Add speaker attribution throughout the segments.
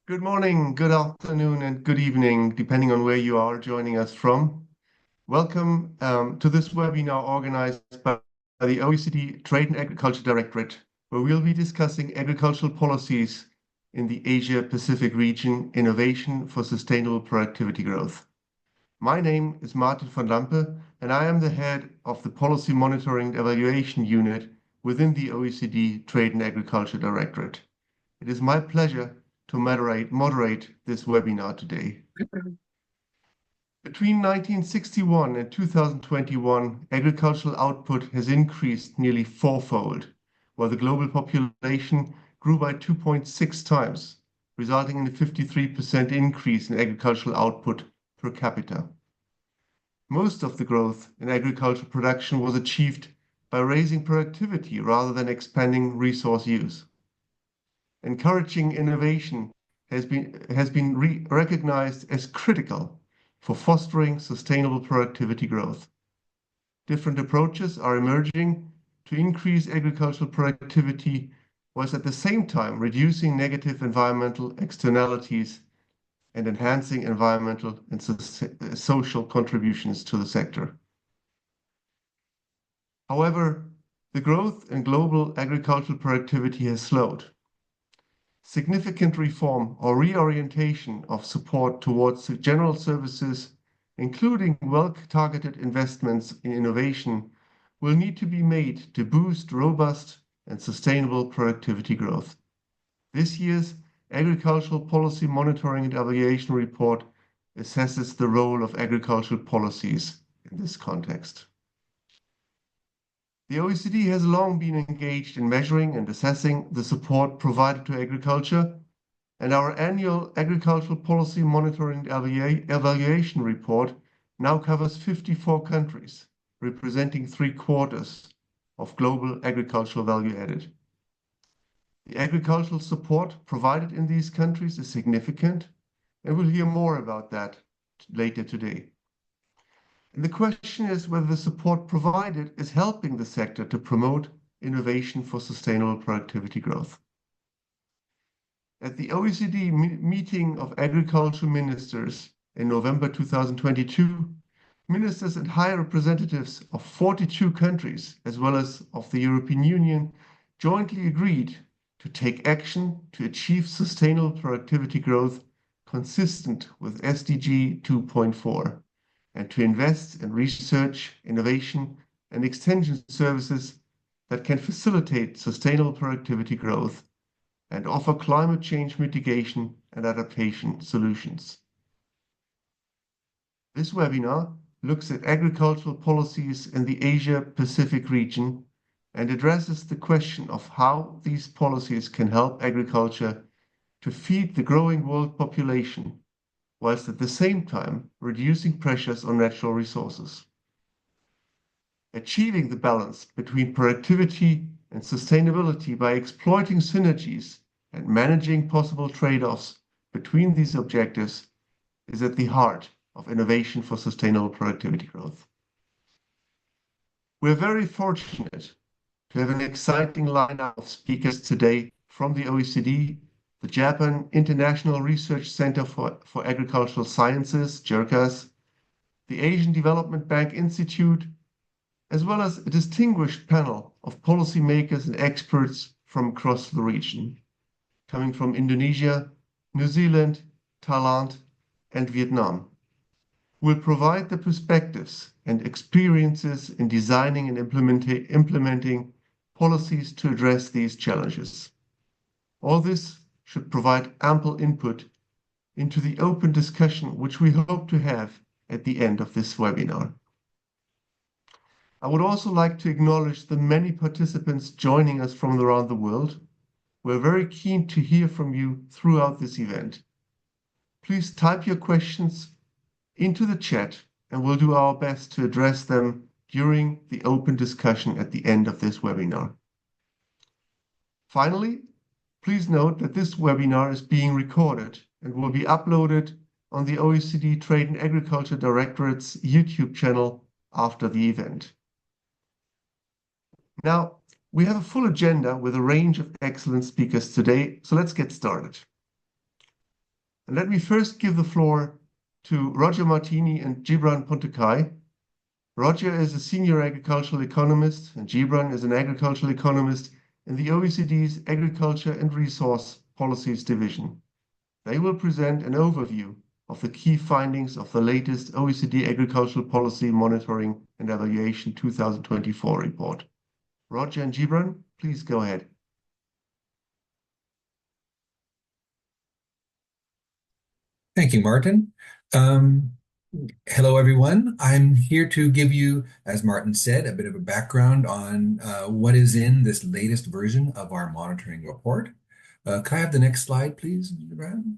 Speaker 1: Good morning, good afternoon, and good evening, depending on where you are joining us from. Welcome to this webinar organized by the OECD Trade and Agriculture Directorate, where we'll be discussing agricultural policies in the Asia-Pacific region, innovation for sustainable productivity growth. My name is Martin van Lampe, and I am the head of the Policy Monitoring and Evaluation Unit within the OECD Trade and Agriculture Directorate. It is my pleasure to moderate this webinar today. Between 1961 and 2021, agricultural output has increased nearly fourfold, while the global population grew by 2.6 times, resulting in a 53% increase in agricultural output per capita. Most of the growth in agricultural production was achieved by raising productivity rather than expanding resource use. Encouraging innovation has been recognized as critical for fostering sustainable productivity growth. Different approaches are emerging to increase agricultural productivity, whilst at the same time reducing negative environmental externalities and enhancing environmental and social contributions to the sector. However, the growth in global agricultural productivity has slowed. Significant reform or reorientation of support towards general services, including well-targeted investments in innovation, will need to be made to boost robust and sustainable productivity growth. This year's Agricultural Policy Monitoring and Evaluation Report assesses the role of agricultural policies in this context. The OECD has long been engaged in measuring and assessing the support provided to agriculture, and our annual Agricultural Policy Monitoring and Evaluation Report now covers 54 countries, representing 3/4 of global agricultural value added. The agricultural support provided in these countries is significant, and we'll hear more about that later today. And the question is whether the support provided is helping the sector to promote innovation for sustainable productivity growth. At the OECD meeting of agriculture ministers in November 2022, ministers and high representatives of 42 countries, as well as of the European Union, jointly agreed to take action to achieve sustainable productivity growth consistent with SDG 2.4 and to invest in research, innovation, and extension services that can facilitate sustainable productivity growth and offer climate change mitigation and adaptation solutions. This webinar looks at agricultural policies in the Asia-Pacific region and addresses the question of how these policies can help agriculture to feed the growing world population, whilst at the same time reducing pressures on natural resources. Achieving the balance between productivity and sustainability by exploiting synergies and managing possible trade-offs between these objectives is at the heart of innovation for sustainable productivity growth. We're very fortunate to have an exciting lineup of speakers today from the OECD, the Japan International Research Center for Agricultural Sciences, JIRCAS, the Asian Development Bank Institute, as well as a distinguished panel of policymakers and experts from across the region, coming from Indonesia, New Zealand, Thailand, and Vietnam, will provide the perspectives and experiences in designing and implementing policies to address these challenges. All this should provide ample input into the open discussion which we hope to have at the end of this webinar. I would also like to acknowledge the many participants joining us from around the world. We're very keen to hear from you throughout this event. Please type your questions into the chat and we'll do our best to address them during the open discussion at the end of this webinar. Finally, please note that this webinar is being recorded and will be uploaded on the OECD Trade and Agriculture Directorate's YouTube channel after the event. Now, we have a full agenda with a range of excellent speakers today, so let's get started. And let me first give the floor to Roger Martini and Gibran Puntekai. Roger is a senior agricultural economist, and Gibran is an agricultural economist in the OECD's Agriculture and Resource Policies Division. They will present an overview of the key findings of the latest OECD Agricultural Policy Monitoring and Evaluation 2024 report. Roger and Gibran, please go ahead.
Speaker 2: Thank you, Martin. Hello, everyone. I'm here to give you, as Martin said, a bit of a background on what is in this latest version of our monitoring report. Can I have the next slide, please, Brad?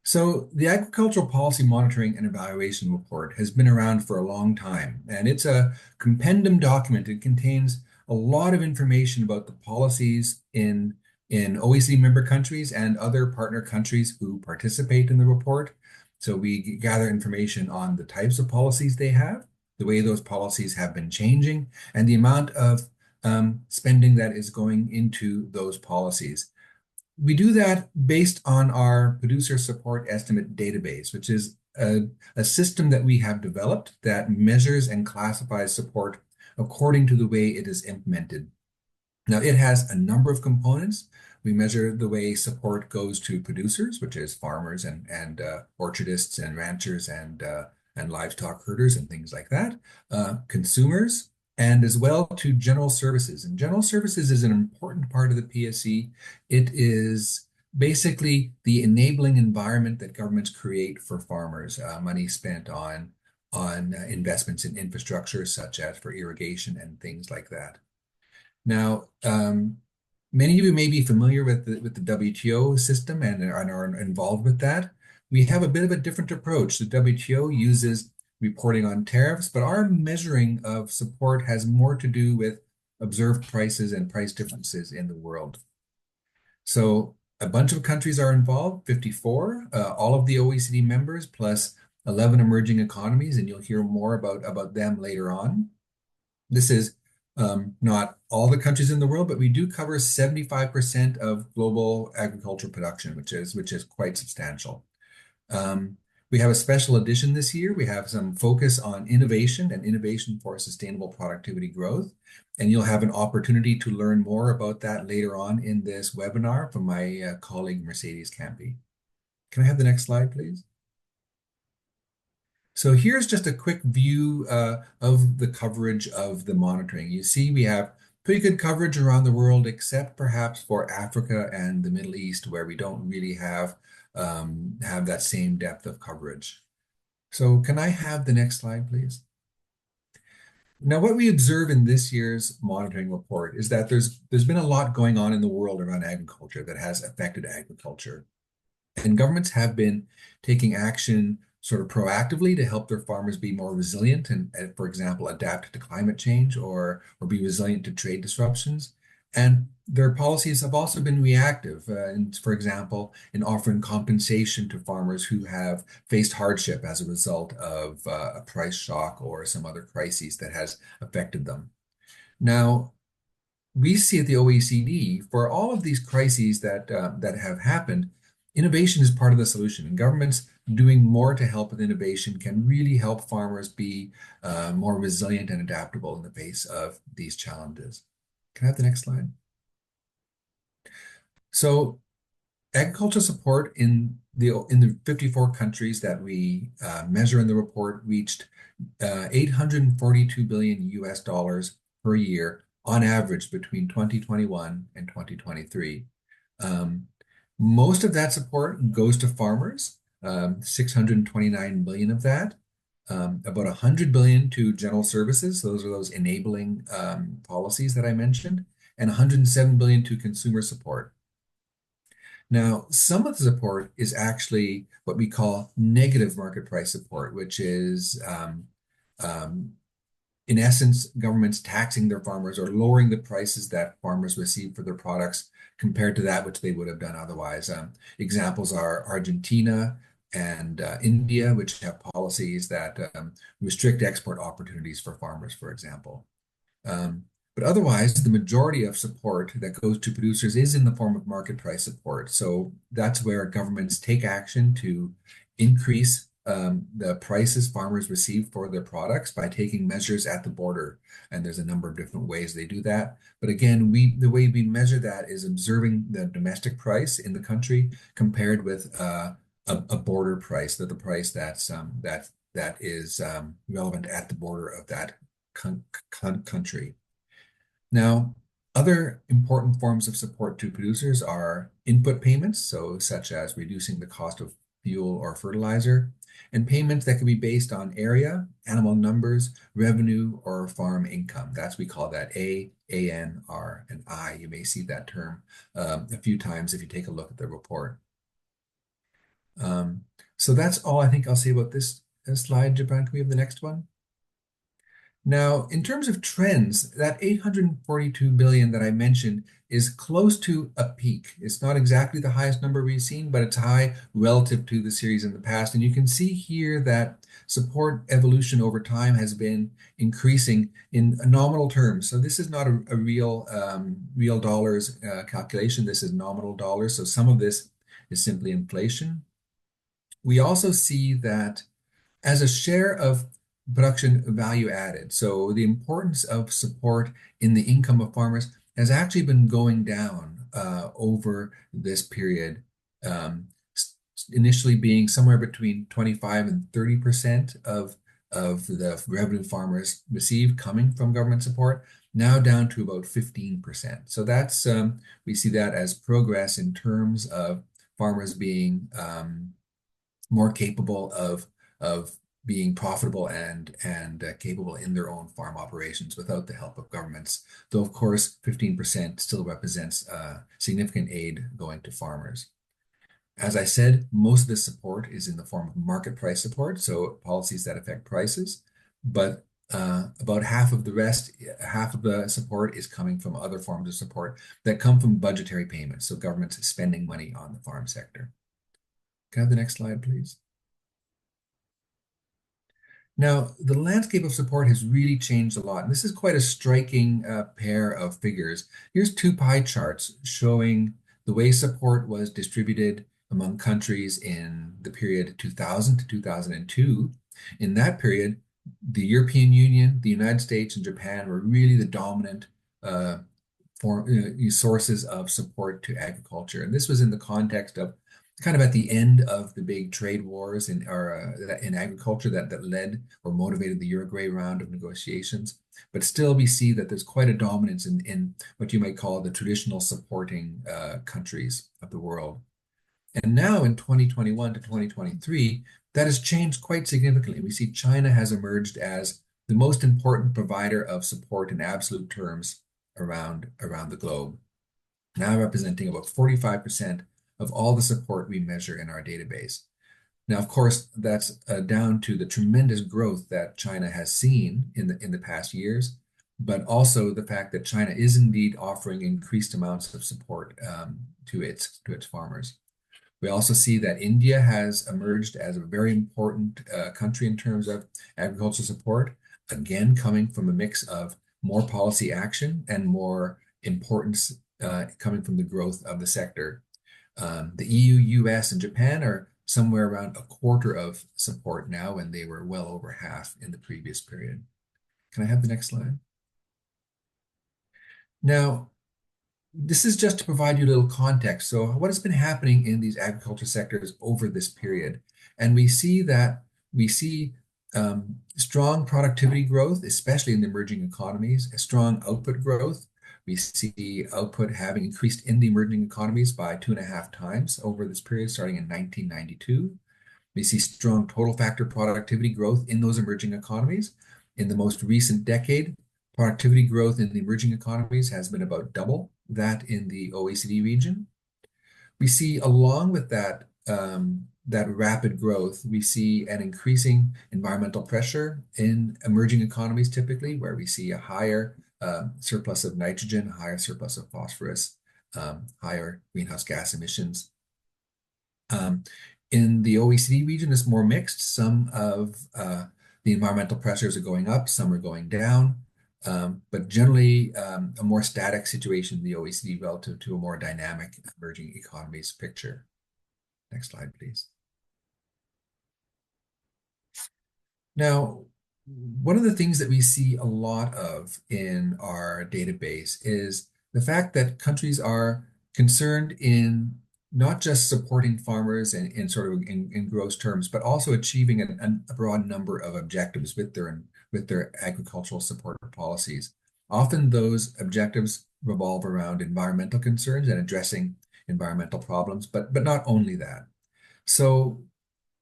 Speaker 2: So the Agricultural Policy Monitoring and Evaluation Report has been around for a long time, and it's a compendium document. It contains a lot of information about the policies in OECD member countries and other partner countries who participate in the report. So we gather information on the types of policies they have, the way those policies have been changing, and the amount of spending that is going into those policies. We do that based on our producer support estimate database, which is a system that we have developed that measures and classifies support according to the way it is implemented. Now, it has a number of components. We measure the way support goes to producers, which is farmers and orchardists and ranchers and livestock herders and things like that, consumers, and as well to general services. And general services is an important part of the PSE. It is basically the enabling environment that governments create for farmers, money spent on investments in infrastructure, such as for irrigation and things like that. Now, many of you may be familiar with the WTO system and are involved with that. We have a bit of a different approach. The WTO uses reporting on tariffs, but our measuring of support has more to do with observed prices and price differences in the world. So a bunch of countries are involved, 54, all of the OECD members, plus 11 emerging economies, and you'll hear more about them later on. This is not all the countries in the world, but we do cover 75% of global agricultural production, which is quite substantial. We have a special edition this year. We have some focus on innovation and innovation for sustainable productivity growth. And you'll have an opportunity to learn more about that later on in this webinar from my colleague, Mercedes Campi. Can I have the next slide, please? So here's just a quick view of the coverage of the monitoring. You see we have pretty good coverage around the world, except perhaps for Africa and the Middle East, where we don't really have that same depth of coverage. So can I have the next slide, please? Now, what we observe in this year's monitoring report is that there's been a lot going on in the world around agriculture that has affected agriculture. And governments have been taking action sort of proactively to help their farmers be more resilient and, for example, adapt to climate change or be resilient to trade disruptions. And their policies have also been reactive, for example, in offering compensation to farmers who have faced hardship as a result of a price shock or some other crises that has affected them. Now, we see at the OECD, for all of these crises that have happened, innovation is part of the solution, and governments doing more to help with innovation can really help farmers be more resilient and adaptable in the face of these challenges. Can I have the next slide? So agriculture support in the 54 countries that we measure in the report reached 842 billion US dollars per year on average between 2021 and 2023. Most of that support goes to farmers, 629 billion of that, about 100 billion to general services. Those are those enabling policies that I mentioned, and 107 billion to consumer support. Now, some of the support is actually what we call negative market price support, which is in essence, governments taxing their farmers or lowering the prices that farmers receive for their products compared to that which they would have done otherwise. Examples are Argentina and India, which have policies that restrict export opportunities for farmers, for example. But otherwise, the majority of support that goes to producers is in the form of market price support. So that's where governments take action to increase the prices farmers receive for their products by taking measures at the border. And there's a number of different ways they do that. But again, the way we measure that is observing the domestic price in the country compared with a border price, the price that is relevant at the border of that country. Now, other important forms of support to producers are input payments, so such as reducing the cost of fuel or fertilizer, and payments that can be based on area, animal numbers, revenue, or farm income. We call that A, AN, R, and I. You may see that term a few times if you take a look at the report. So that's all I think I'll say about this slide. Japan, can we have the next one? Now, in terms of trends, that 842 billion that I mentioned is close to a peak. It's not exactly the highest number we've seen, but it's high relative to the series in the past. And you can see here that support evolution over time has been increasing in nominal terms. So this is not a real dollars calculation. This is nominal dollars. So some of this is simply inflation. We also see that as a share of production value added, so the importance of support in the income of farmers has actually been going down over this period, initially being somewhere between 25 and 30% of the revenue farmers receive coming from government support, now down to about 15%. So that's we see that as progress in terms of farmers being more capable of being profitable and capable in their own farm operations without the help of governments. Though, of course, 15% still represents significant aid going to farmers. As I said, most of this support is in the form of market price support, so policies that affect prices, but about half of the support is coming from other forms of support that come from budgetary payments, so governments spending money on the farm sector. Can I have the next slide, please? Now, the landscape of support has really changed a lot, and this is quite a striking pair of figures. Here's two pie charts showing the way support was distributed among countries in the period 2000 to 2002. In that period, the European Union, the United States, and Japan were really the dominant sources of support to agriculture. And this was in the context of kind of at the end of the big trade wars in agriculture that led or motivated the Uruguay round of negotiations. But still, we see that there's quite a dominance in what you might call the traditional supporting countries of the world. And now in 2021 to 2023, that has changed quite significantly. We see China has emerged as the most important provider of support in absolute terms around the globe, now representing about 45% of all the support we measure in our database. Now, of course, that's down to the tremendous growth that China has seen in the past years, but also the fact that China is indeed offering increased amounts of support to its farmers. We also see that India has emerged as a very important country in terms of agricultural support, again coming from a mix of more policy action and more importance coming from the growth of the sector. The EU, US, and Japan are somewhere around a quarter of support now, and they were well over half in the previous period. Can I have the next slide? Now, this is just to provide you a little context. So what has been happening in these agriculture sectors over this period? And we see strong productivity growth, especially in the emerging economies, a strong output growth. We see output having increased in the emerging economies by 2.5 times over this period, starting in 1992. We see strong total factor productivity growth in those emerging economies. In the most recent decade, productivity growth in the emerging economies has been about double that in the OECD region. We see, along with that rapid growth, we see an increasing environmental pressure in emerging economies, typically, where we see a higher surplus of nitrogen, higher surplus of phosphorus, higher greenhouse gas emissions. In the OECD region, it's more mixed. Some of the environmental pressures are going up, some are going down. but generally a more static situation in the OECD relative to a more dynamic emerging economies picture. Next slide, please. Now, one of the things that we see a lot of in our database is the fact that countries are concerned in not just supporting farmers in sort of in gross terms, but also achieving a broad number of objectives with their agricultural support policies. Often those objectives revolve around environmental concerns and addressing environmental problems, but not only that. So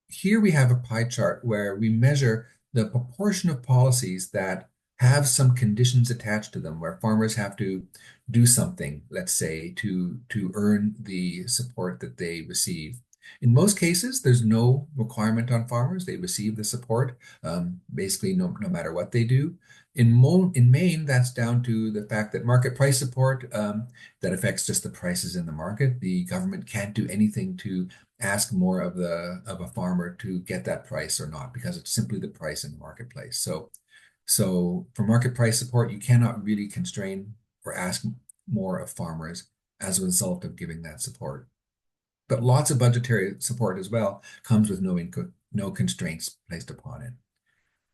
Speaker 2: here we have a pie chart where we measure the proportion of policies that have some conditions attached to them, where farmers have to do something, let's say, to earn the support that they receive. In most cases, there's no requirement on farmers. They receive the support, basically no matter what they do. In Maine, that's down to the fact that market price support that affects just the prices in the market. The government can't do anything to ask more of a farmer to get that price or not, because it's simply the price in the marketplace. So for market price support, you cannot really constrain or ask more of farmers as a result of giving that support. But lots of budgetary support as well comes with no constraints placed upon it.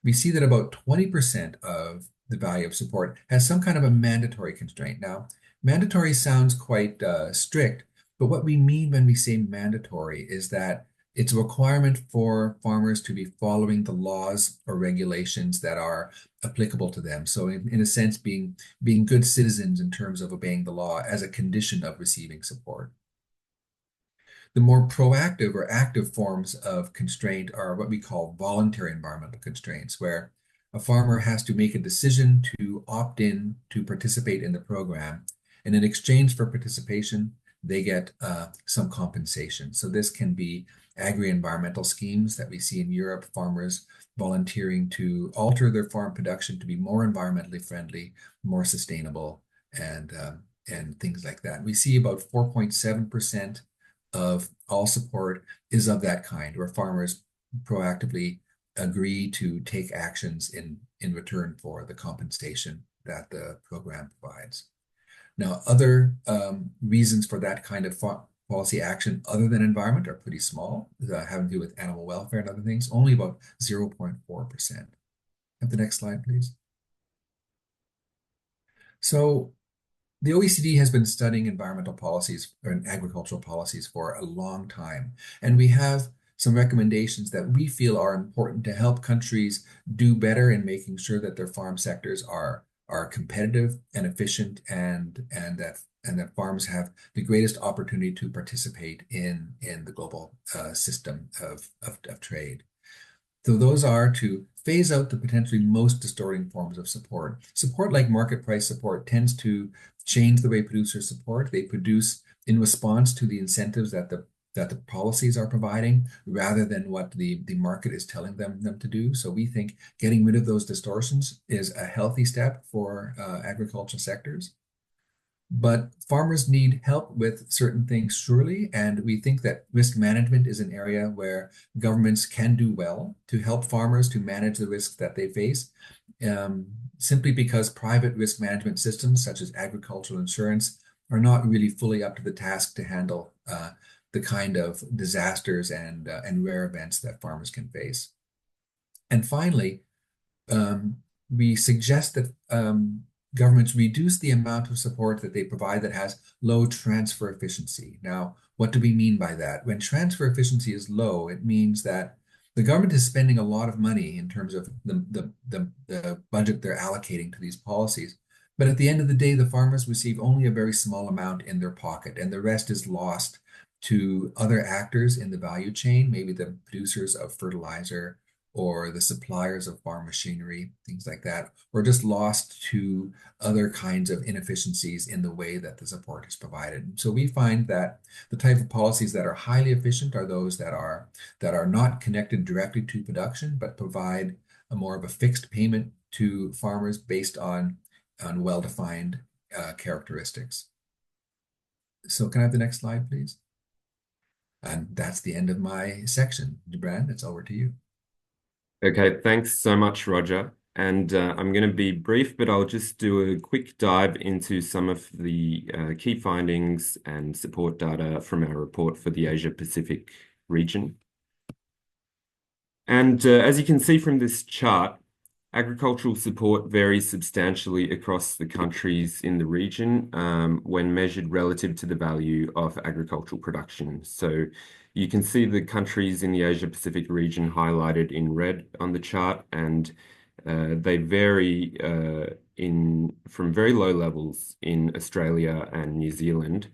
Speaker 2: We see that about 20% of the value of support has some kind of a mandatory constraint. Now, mandatory sounds quite strict, but what we mean when we say mandatory is that it's a requirement for farmers to be following the laws or regulations that are applicable to them. So in a sense, being good citizens in terms of obeying the law as a condition of receiving support. The more proactive or active forms of constraint are what we call voluntary environmental constraints, where a farmer has to make a decision to opt in to participate in the program. And in exchange for participation, they get some compensation. So this can be agri-environmental schemes that we see in Europe, farmers volunteering to alter their farm production to be more environmentally friendly, more sustainable, and things like that. We see about 4.7% of all support is of that kind, where farmers proactively agree to take actions in return for the compensation that the program provides. Now, other reasons for that kind of policy action other than environment are pretty small, having to do with animal welfare and other things, only about 0.4%. Have the next slide, please. So the OECD has been studying environmental policies and agricultural policies for a long time, and we have some recommendations that we feel are important to help countries do better in making sure that their farm sectors are competitive and efficient, and that farms have the greatest opportunity to participate in the global system of trade. So those are to phase out the potentially most distorting forms of support. Support like market price support tends to change the way producers support. They produce in response to the incentives that the policies are providing, rather than what the market is telling them to do. So we think getting rid of those distortions is a healthy step for agricultural sectors. But farmers need help with certain things, surely, and we think that risk management is an area where governments can do well to help farmers to manage the risks that they face, simply because private risk management systems, such as agricultural insurance, are not really fully up to the task to handle the kind of disasters and rare events that farmers can face. And finally, we suggest that governments reduce the amount of support that they provide that has low transfer efficiency. Now, what do we mean by that? When transfer efficiency is low, it means that the government is spending a lot of money in terms of the budget they're allocating to these policies. But at the end of the day, the farmers receive only a very small amount in their pocket, and the rest is lost to other actors in the value chain, maybe the producers of fertilizer or the suppliers of farm machinery, things like that, or just lost to other kinds of inefficiencies in the way that the support is provided. So we find that the type of policies that are highly efficient are those that are not connected directly to production, but provide a more of a fixed payment to farmers based on well-defined characteristics. So can I have the next slide, please? And that's the end of my section. Gibran, it's over to you.
Speaker 3: Okay, thanks so much, Roger. And I'm going to be brief, but I'll just do a quick dive into some of the key findings and support data from our report for the Asia Pacific region. And as you can see from this chart, agricultural support varies substantially across the countries in the region when measured relative to the value of agricultural production. So you can see the countries in the Asia Pacific region highlighted in red on the chart, and they vary from very low levels in Australia and New Zealand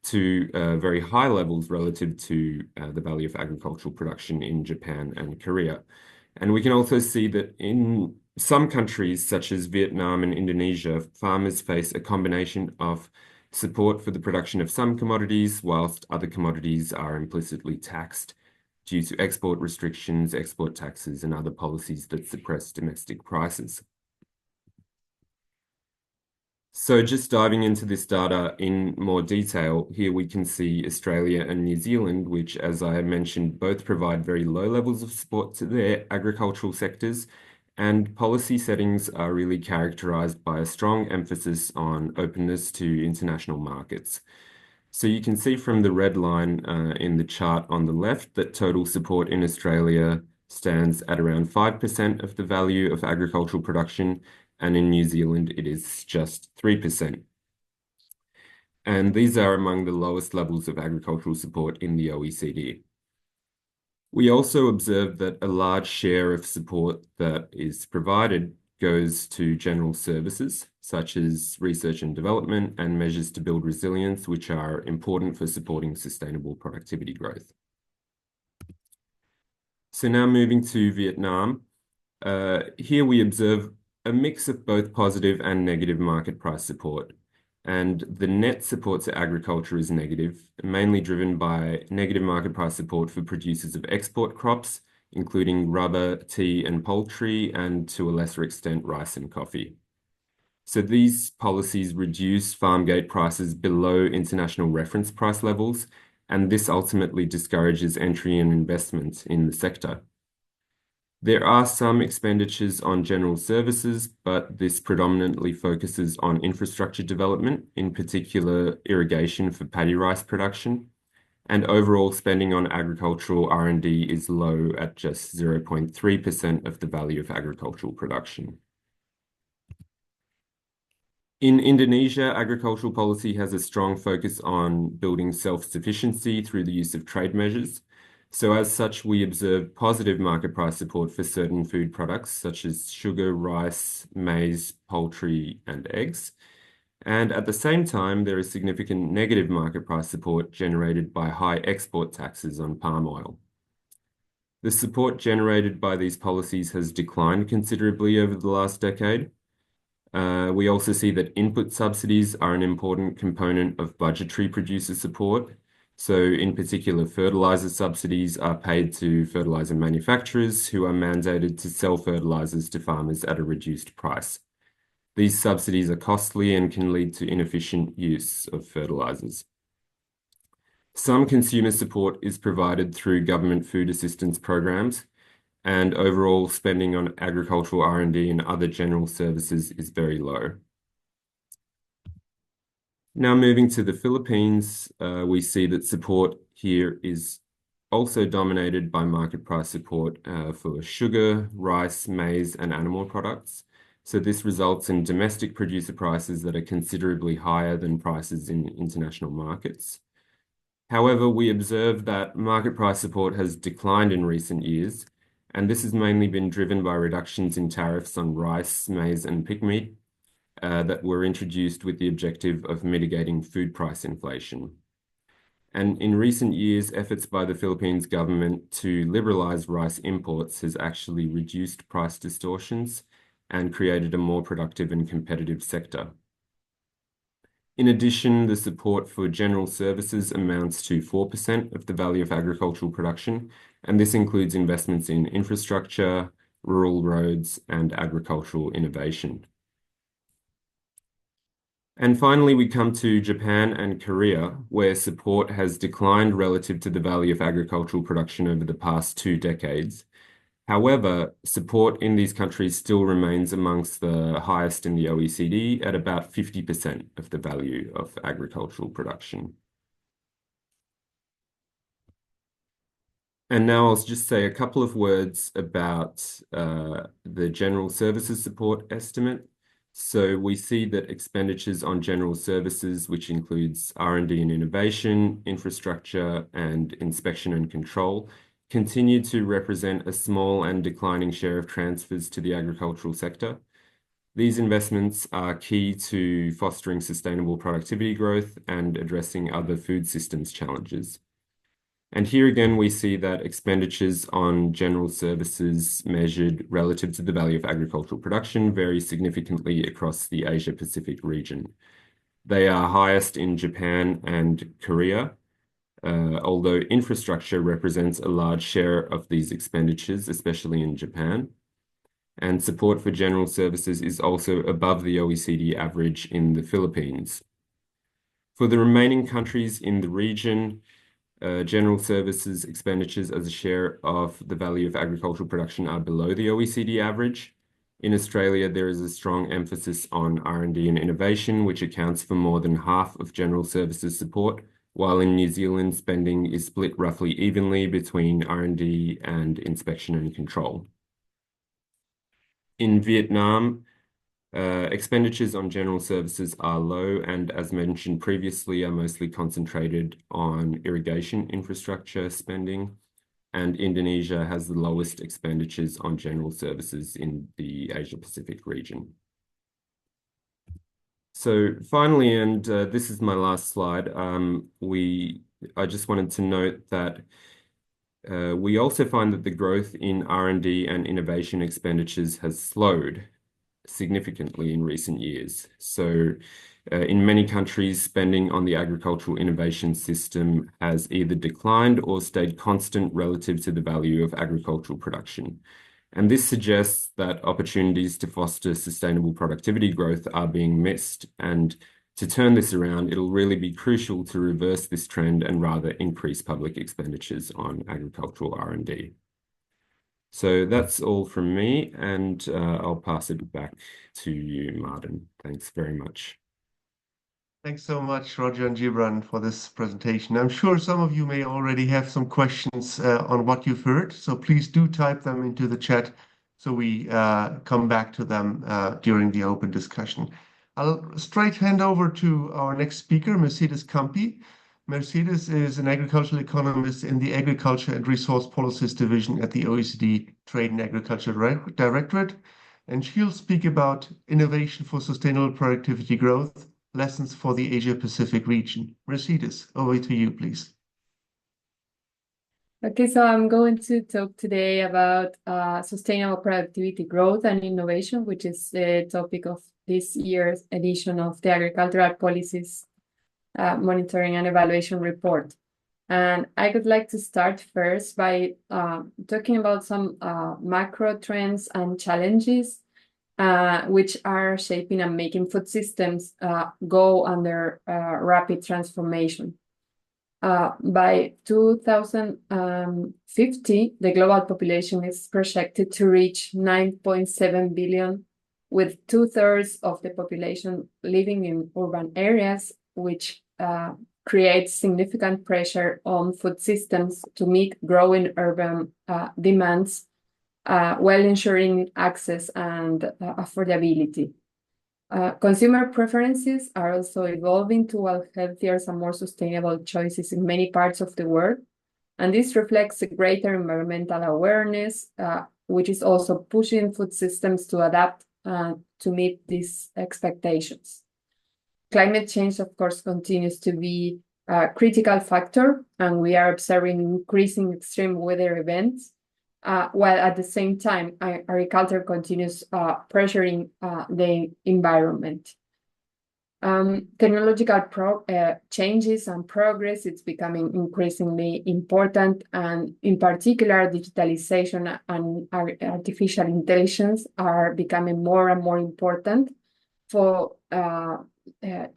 Speaker 3: to very high levels relative to the value of agricultural production in Japan and Korea. And we can also see that in some countries, such as Vietnam and Indonesia, farmers face a combination of support for the production of some commodities, whilst other commodities are implicitly taxed due to export restrictions, export taxes, and other policies that suppress domestic prices. So just diving into this data in more detail, here we can see Australia and New Zealand, which, as I mentioned, both provide very low levels of support to their agricultural sectors, and policy settings are really characterized by a strong emphasis on openness to international markets. So you can see from the red line in the chart on the left that total support in Australia stands at around 5% of the value of agricultural production, and in New Zealand it is just 3%. And these are among the lowest levels of agricultural support in the OECD. We also observe that a large share of support that is provided goes to general services, such as research and development and measures to build resilience, which are important for supporting sustainable productivity growth. So now moving to Vietnam, here we observe a mix of both positive and negative market price support. And the net support to agriculture is negative, mainly driven by negative market price support for producers of export crops, including rubber, tea, and poultry, and to a lesser extent, rice and coffee. So these policies reduce farm gate prices below international reference price levels, and this ultimately discourages entry and investment in the sector. There are some expenditures on general services, but this predominantly focuses on infrastructure development, in particular irrigation for paddy rice production, and overall spending on agricultural R&D is low at just 0.3% of the value of agricultural production. In Indonesia, agricultural policy has a strong focus on building self-sufficiency through the use of trade measures. So as such, we observe positive market price support for certain food products such as sugar, rice, maize, poultry, and eggs. And at the same time, there is significant negative market price support generated by high export taxes on palm oil. The support generated by these policies has declined considerably over the last decade. We also see that input subsidies are an important component of budgetary producer support. So in particular, fertilizer subsidies are paid to fertilizer manufacturers who are mandated to sell fertilizers to farmers at a reduced price. These subsidies are costly and can lead to inefficient use of fertilizers. Some consumer support is provided through government food assistance programs, and overall spending on agricultural R&D and other general services is very low. Now moving to the Philippines, we see that support here is also dominated by market price support for sugar, rice, maize, and animal products. So this results in domestic producer prices that are considerably higher than prices in international markets. However, we observe that market price support has declined in recent years, and this has mainly been driven by reductions in tariffs on rice, maize, and pig meat that were introduced with the objective of mitigating food price inflation. And in recent years, efforts by the Philippines government to liberalize rice imports has actually reduced price distortions and created a more productive and competitive sector. In addition, the support for general services amounts to 4% of the value of agricultural production, and this includes investments in infrastructure, rural roads, and agricultural innovation. And finally, we come to Japan and Korea, where support has declined relative to the value of agricultural production over the past 2 decades. However, support in these countries still remains amongst the highest in the OECD at about 50% of the value of agricultural production. And now I'll just say a couple of words about the general services support estimate. So we see that expenditures on general services, which includes R&D and innovation, infrastructure, and inspection and control, continue to represent a small and declining share of transfers to the agricultural sector. These investments are key to fostering sustainable productivity growth and addressing other food systems challenges. And here again, we see that expenditures on general services measured relative to the value of agricultural production vary significantly across the Asia-Pacific region. They are highest in Japan and Korea, although infrastructure represents a large share of these expenditures, especially in Japan. And support for general services is also above the OECD average in the Philippines. For the remaining countries in the region, general services expenditures as a share of the value of agricultural production are below the OECD average. In Australia, there is a strong emphasis on R&D and innovation, which accounts for more than half of general services support, while in New Zealand, spending is split roughly evenly between R&D and inspection and control. In Vietnam, expenditures on general services are low and, as mentioned previously, are mostly concentrated on irrigation infrastructure spending, and Indonesia has the lowest expenditures on general services in the Asia-Pacific region. So finally, and this is my last slide, I just wanted to note that we also find that the growth in R&D and innovation expenditures has slowed significantly in recent years. So in many countries, spending on the agricultural innovation system has either declined or stayed constant relative to the value of agricultural production. And this suggests that opportunities to foster sustainable productivity growth are being missed. And to turn this around, it'll really be crucial to reverse this trend and rather increase public expenditures on agricultural R&D. So that's all from me, and I'll pass it back to you, Martin. Thanks very much.
Speaker 1: Thanks so much, Roger and Gibran, for this presentation. I'm sure some of you may already have some questions on what you've heard, so please do type them into the chat so we come back to them during the open discussion. I'll straight hand over to our next speaker, Mercedes Campi. Mercedes is an agricultural economist in the Agriculture and Resource Policies Division at the OECD Trade and Agriculture Directorate, and she'll speak about innovation for sustainable productivity growth, lessons for the Asia-Pacific region. Mercedes, over to you, please.
Speaker 4: Okay, so I'm going to talk today about sustainable productivity growth and innovation, which is the topic of this year's edition of the Agricultural Policies Monitoring and Evaluation Report. And I would like to start first by talking about some macro trends and challenges which are shaping and making food systems go under rapid transformation. By 2050, the global population is projected to reach 9.7 billion, with 2/3 of the population living in urban areas, which creates significant pressure on food systems to meet growing urban demands while ensuring access and affordability. Consumer preferences are also evolving toward healthier and more sustainable choices in many parts of the world, and this reflects a greater environmental awareness, which is also pushing food systems to adapt to meet these expectations. Climate change, of course, continues to be a critical factor, and we are observing increasing extreme weather events, while at the same time, agriculture continues pressuring the environment. Technological changes and progress, it's becoming increasingly important, and in particular, digitalization and artificial intelligence are becoming more and more important for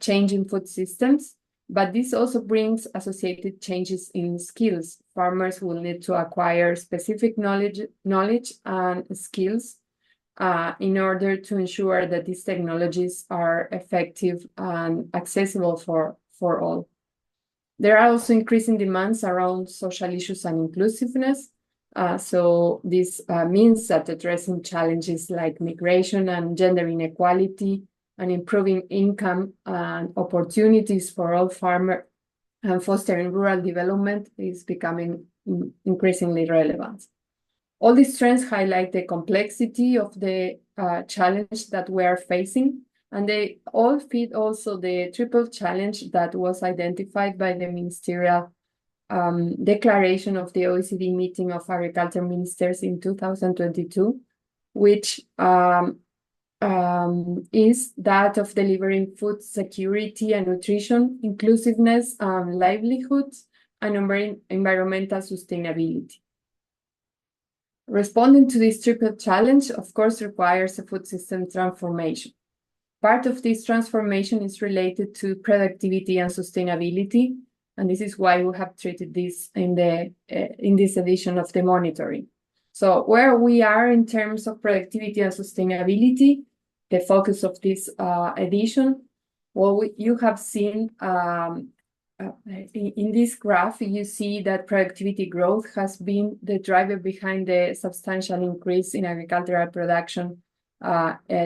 Speaker 4: changing food systems. But this also brings associated changes in skills. Farmers will need to acquire specific knowledge and skills in order to ensure that these technologies are effective and accessible for all. There are also increasing demands around social issues and inclusiveness. So this means that addressing challenges like migration and gender inequality and improving income and opportunities for all farmers and fostering rural development is becoming increasingly relevant. All these trends highlight the complexity of the challenge that we are facing, and they all fit also the triple challenge that was identified by the ministerial declaration of the OECD meeting of agriculture ministers in 2022, which is that of delivering food security and nutrition, inclusiveness, livelihoods, and environmental sustainability. Responding to this triple challenge, of course, requires a food system transformation. Part of this transformation is related to productivity and sustainability, and this is why we have treated this in this edition of the monitoring. So where we are in terms of productivity and sustainability, the focus of this edition, well, you have seen in this graph, you see that productivity growth has been the driver behind the substantial increase in agricultural production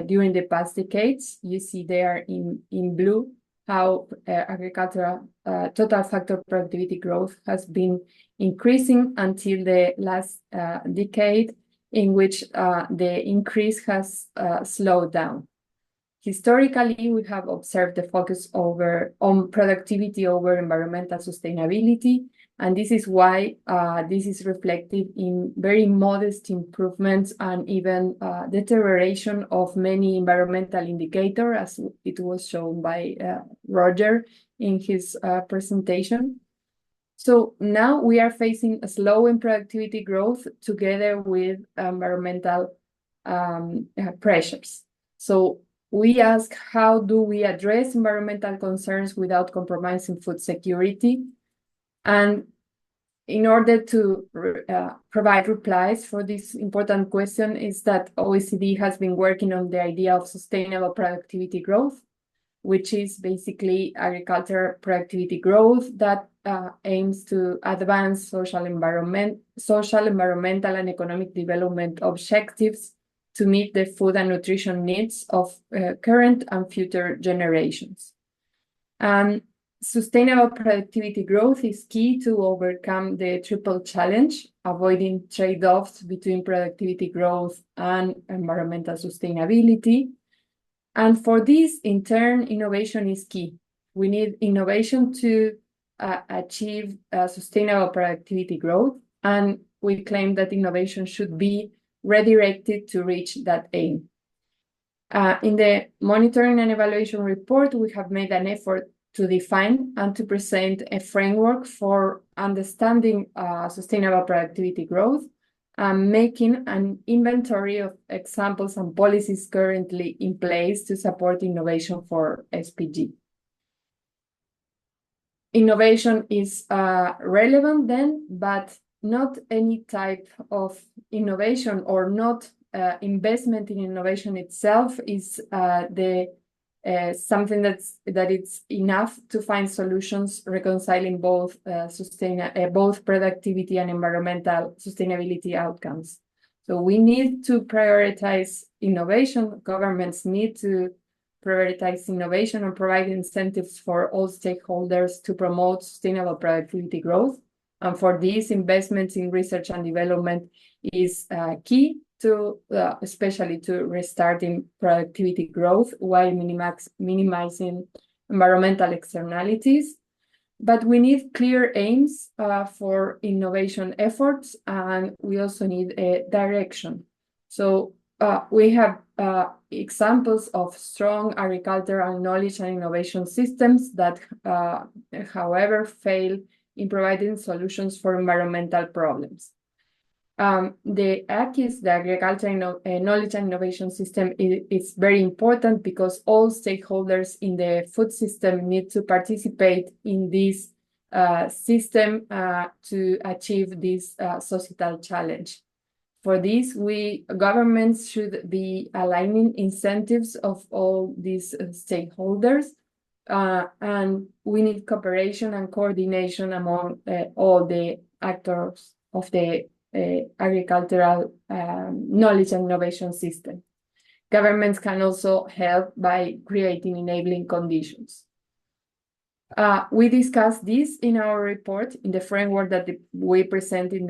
Speaker 4: during the past decades. You see there in blue how agricultural total factor productivity growth has been increasing until the last decade, in which the increase has slowed down. Historically, we have observed the focus on productivity over environmental sustainability, and this is why this is reflected in very modest improvements and even deterioration of many environmental indicators, as it was shown by Roger in his presentation. So now we are facing a slowing productivity growth together with environmental pressures. So we ask, how do we address environmental concerns without compromising food security? And in order to provide replies for this important question is that OECD has been working on the idea of sustainable productivity growth, which is basically agricultural productivity growth that aims to advance social, environmental, and economic development objectives to meet the food and nutrition needs of current and future generations. Sustainable productivity growth is key to overcome the triple challenge, avoiding trade-offs between productivity growth and environmental sustainability. And for this, in turn, innovation is key. We need innovation to achieve sustainable productivity growth, and we claim that innovation should be redirected to reach that aim. In the monitoring and evaluation report, we have made an effort to define and to present a framework for understanding sustainable productivity growth, making an inventory of examples and policies currently in place to support innovation for SPG. Innovation is relevant then, but not any type of innovation or not investment in innovation itself is something that it's enough to find solutions reconciling both both productivity and environmental sustainability outcomes. So we need to prioritize innovation. Governments need to prioritize innovation and provide incentives for all stakeholders to promote sustainable productivity growth. And for these, investments in research and development is key to especially to restarting productivity growth while minimizing environmental externalities. But we need clear aims for innovation efforts, and we also need a direction. So we have examples of strong agricultural knowledge and innovation systems that, however, fail in providing solutions for environmental problems. The AKIS, the Agriculture Knowledge and Innovation System, is very important because all stakeholders in the food system need to participate in this system to achieve this societal challenge. For this, governments should be aligning incentives of all these stakeholders, and we need cooperation and coordination among all the actors of the agricultural knowledge and innovation system. Governments can also help by creating enabling conditions. We discussed this in our report, in the framework that we present in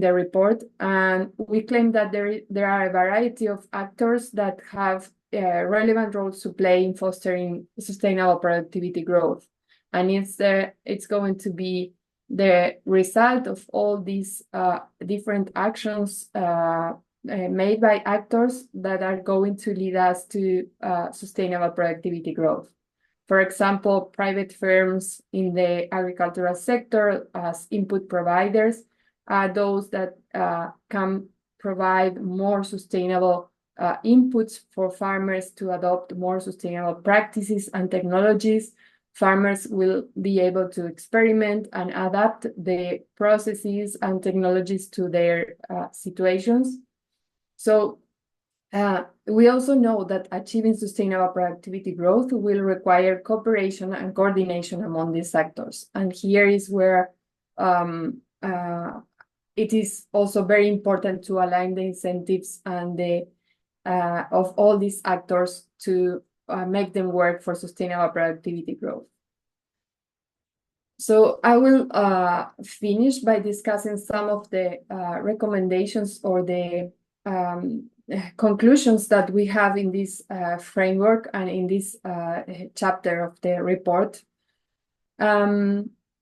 Speaker 4: the report, and we claim that there are a variety of actors that have relevant roles to play in fostering sustainable productivity growth. And it's going to be the result of all these different actions made by actors that are going to lead us to sustainable productivity growth. For example, private firms in the agricultural sector as input providers are those that can provide more sustainable inputs for farmers to adopt more sustainable practices and technologies. Farmers will be able to experiment and adapt the processes and technologies to their situations. So we also know that achieving sustainable productivity growth will require cooperation and coordination among these sectors. And here is where it is also very important to align the incentives and of all these actors to make them work for sustainable productivity growth. So I will finish by discussing some of the recommendations or the conclusions that we have in this framework and in this chapter of the report.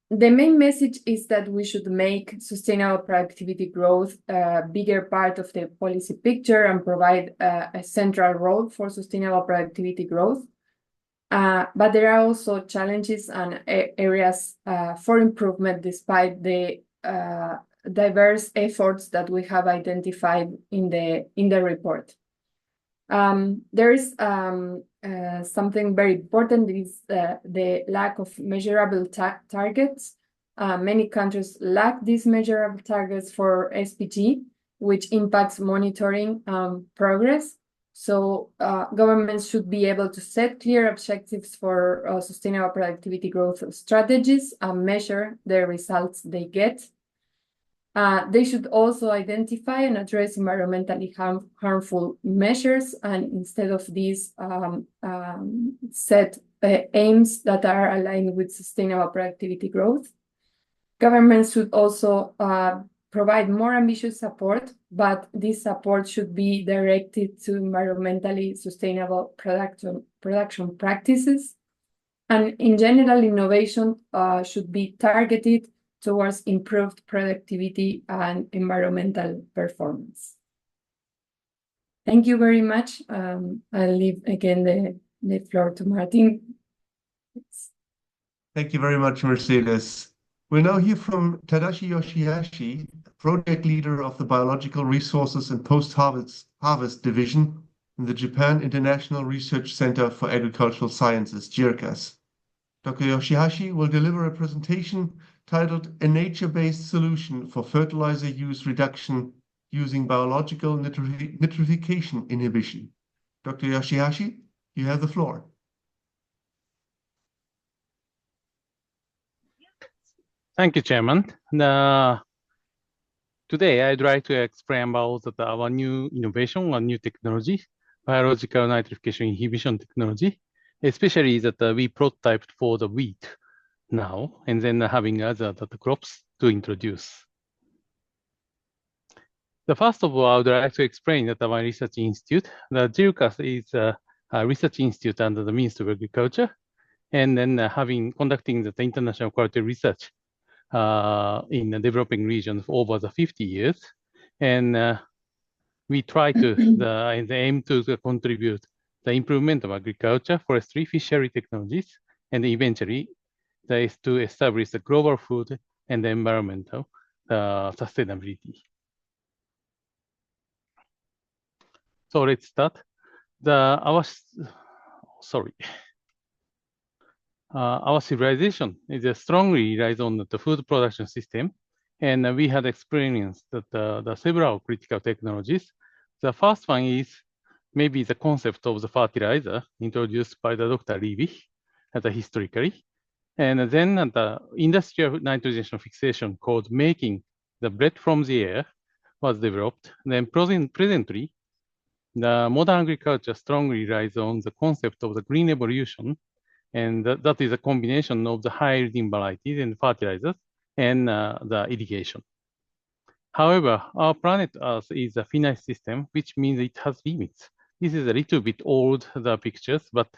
Speaker 4: The main message is that we should make sustainable productivity growth a bigger part of the policy picture and provide a central role for sustainable productivity growth. But there are also challenges and areas for improvement despite the diverse efforts that we have identified in the report. There is something very important is the lack of measurable targets. Many countries lack these measurable targets for SPG, which impacts monitoring progress. So governments should be able to set clear objectives for sustainable productivity growth strategies and measure the results they get. They should also identify and address environmentally harmful measures, and instead of these, set aims that are aligned with sustainable productivity growth. Governments should also provide more ambitious support, but this support should be directed to environmentally sustainable production practices. And in general, innovation should be targeted towards improved productivity and environmental performance. Thank you very much. I'll leave again the floor to Martin.
Speaker 1: Thank you very much, Mercedes. We'll now hear from Tadashi Yoshihashi, project leader of the Biological Resources and Post-Harvest Division in the Japan International Research Center for Agricultural Sciences, JIRCAS. Dr. Yoshihashi will deliver a presentation titled A Nature-Based Solution for Fertilizer Use Reduction Using Biological Nitrification Inhibition. Dr. Yoshihashi, you have the floor.
Speaker 5: Thank you, Chairman. Today, I'd like to explain about our new innovation and new technology, biological nitrification inhibition technology, especially that we prototyped for the wheat now, and then having other crops to introduce. First of all, I would like to explain that our research institute, the JIRCAS is a research institute under the Ministry of Agriculture, and then conducting the international quality research in the developing regions for over the 50 years. And we try to, the aim to contribute the improvement of agriculture, forestry, fishery technologies, and eventually that is to establish the global food and the environmental sustainability. So let's start. Our civilization is strongly relies on the food production system, and we had experienced that the several critical technologies. The first one is maybe the concept of the fertilizer introduced by the Dr. Levy historically. And then the industrial nitrogen fixation called making the bread from the air was developed. Then presently, the modern agriculture strongly relies on the concept of the green evolution, and that is a combination of the high-yielding varieties and fertilizers and the irrigation. However, our planet Earth is a finite system, which means it has limits. This is a little bit old, the pictures, but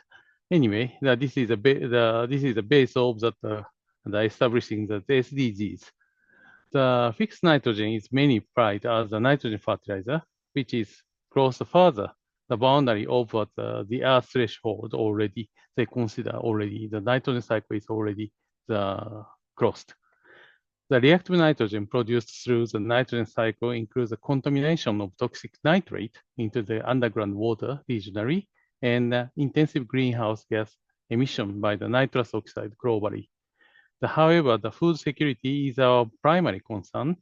Speaker 5: anyway, this is a base of the establishing the SDGs. The fixed nitrogen is mainly applied as a nitrogen fertilizer, which is close further the boundary of the Earth threshold already. They consider already the nitrogen cycle is already crossed. The reactive nitrogen produced through the nitrogen cycle includes the contamination of toxic nitrate into the underground water regionally and intensive greenhouse gas emission by the nitrous oxide globally. However, the food security is our primary concern.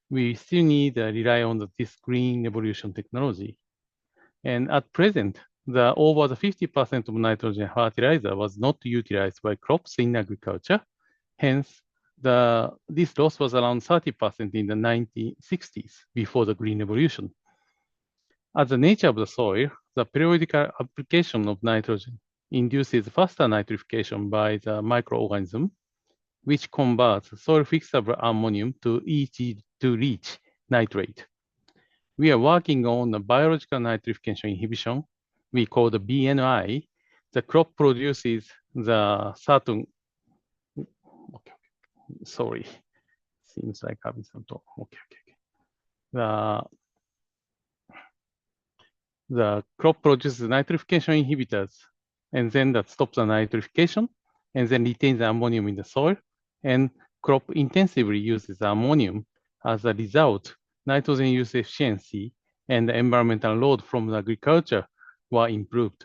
Speaker 5: We still need to rely on this green evolution technology. And at present, over the 50% of nitrogen fertilizer was not utilized by crops in agriculture. Hence, this loss was around 30% in the 1960s before the green evolution. As the nature of the soil, the periodical application of nitrogen induces faster nitrification by the microorganism, which converts soil fixable ammonium to reach nitrate. We are working on the biological nitrification inhibition. We call the BNI. The crop produces the certain, sorry, seems like having some talk. The crop produces nitrification inhibitors, and then that stops the nitrification, and then retains the ammonium in the soil, and crop intensively uses ammonium. As a result, nitrogen use efficiency and the environmental load from the agriculture were improved.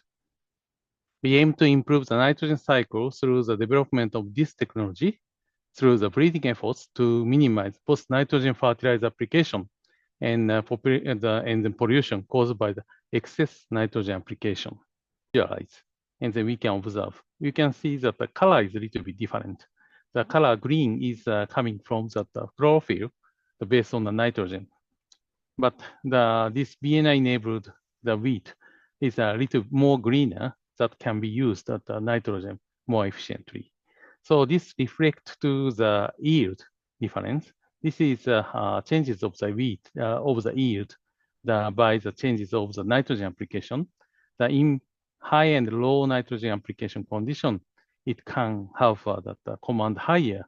Speaker 5: We aim to improve the nitrogen cycle through the development of this technology, through the breeding efforts to minimize post-nitrogen fertilizer application and the pollution caused by the excess nitrogen application. And then we can observe. You can see that the color is a little bit different. The color green is coming from the chlorophyll based on the nitrogen. But this BNI-enabled the wheat is a little more greener that can be used at the nitrogen more efficiently. So this reflects to the yield difference. This is changes of the wheat of the yield by the changes of the nitrogen application. In high and low nitrogen application condition, it can have command higher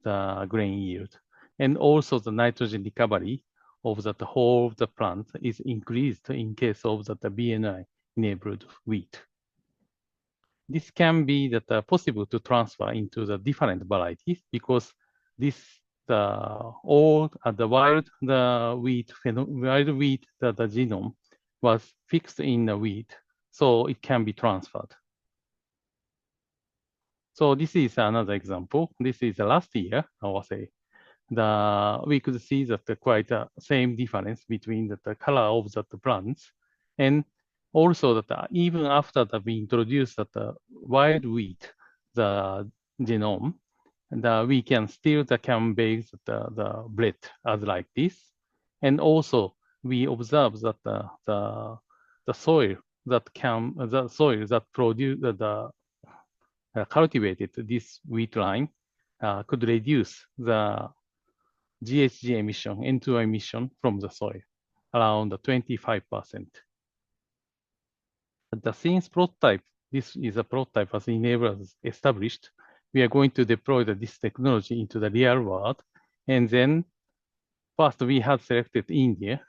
Speaker 5: the grain yield, and also the nitrogen recovery of the whole of the plant is increased in case of the BNI enabled wheat. This can be possible to transfer into the different varieties because this all the wild wheat the genome was fixed in the wheat, so it can be transferred. So this is another example. This is last year, I will say. We could see that quite same difference between the color of the plants, and also that even after we introduced the wild wheat, the genome, we can still can bake the bread as like this, and also we observe that the soil that produce cultivated this wheat line could reduce the GHG emission, N2O emission from the soil, around 25%. Since prototype, this is a prototype as enabled established, we are going to deploy this technology into the real world. And then first we had selected India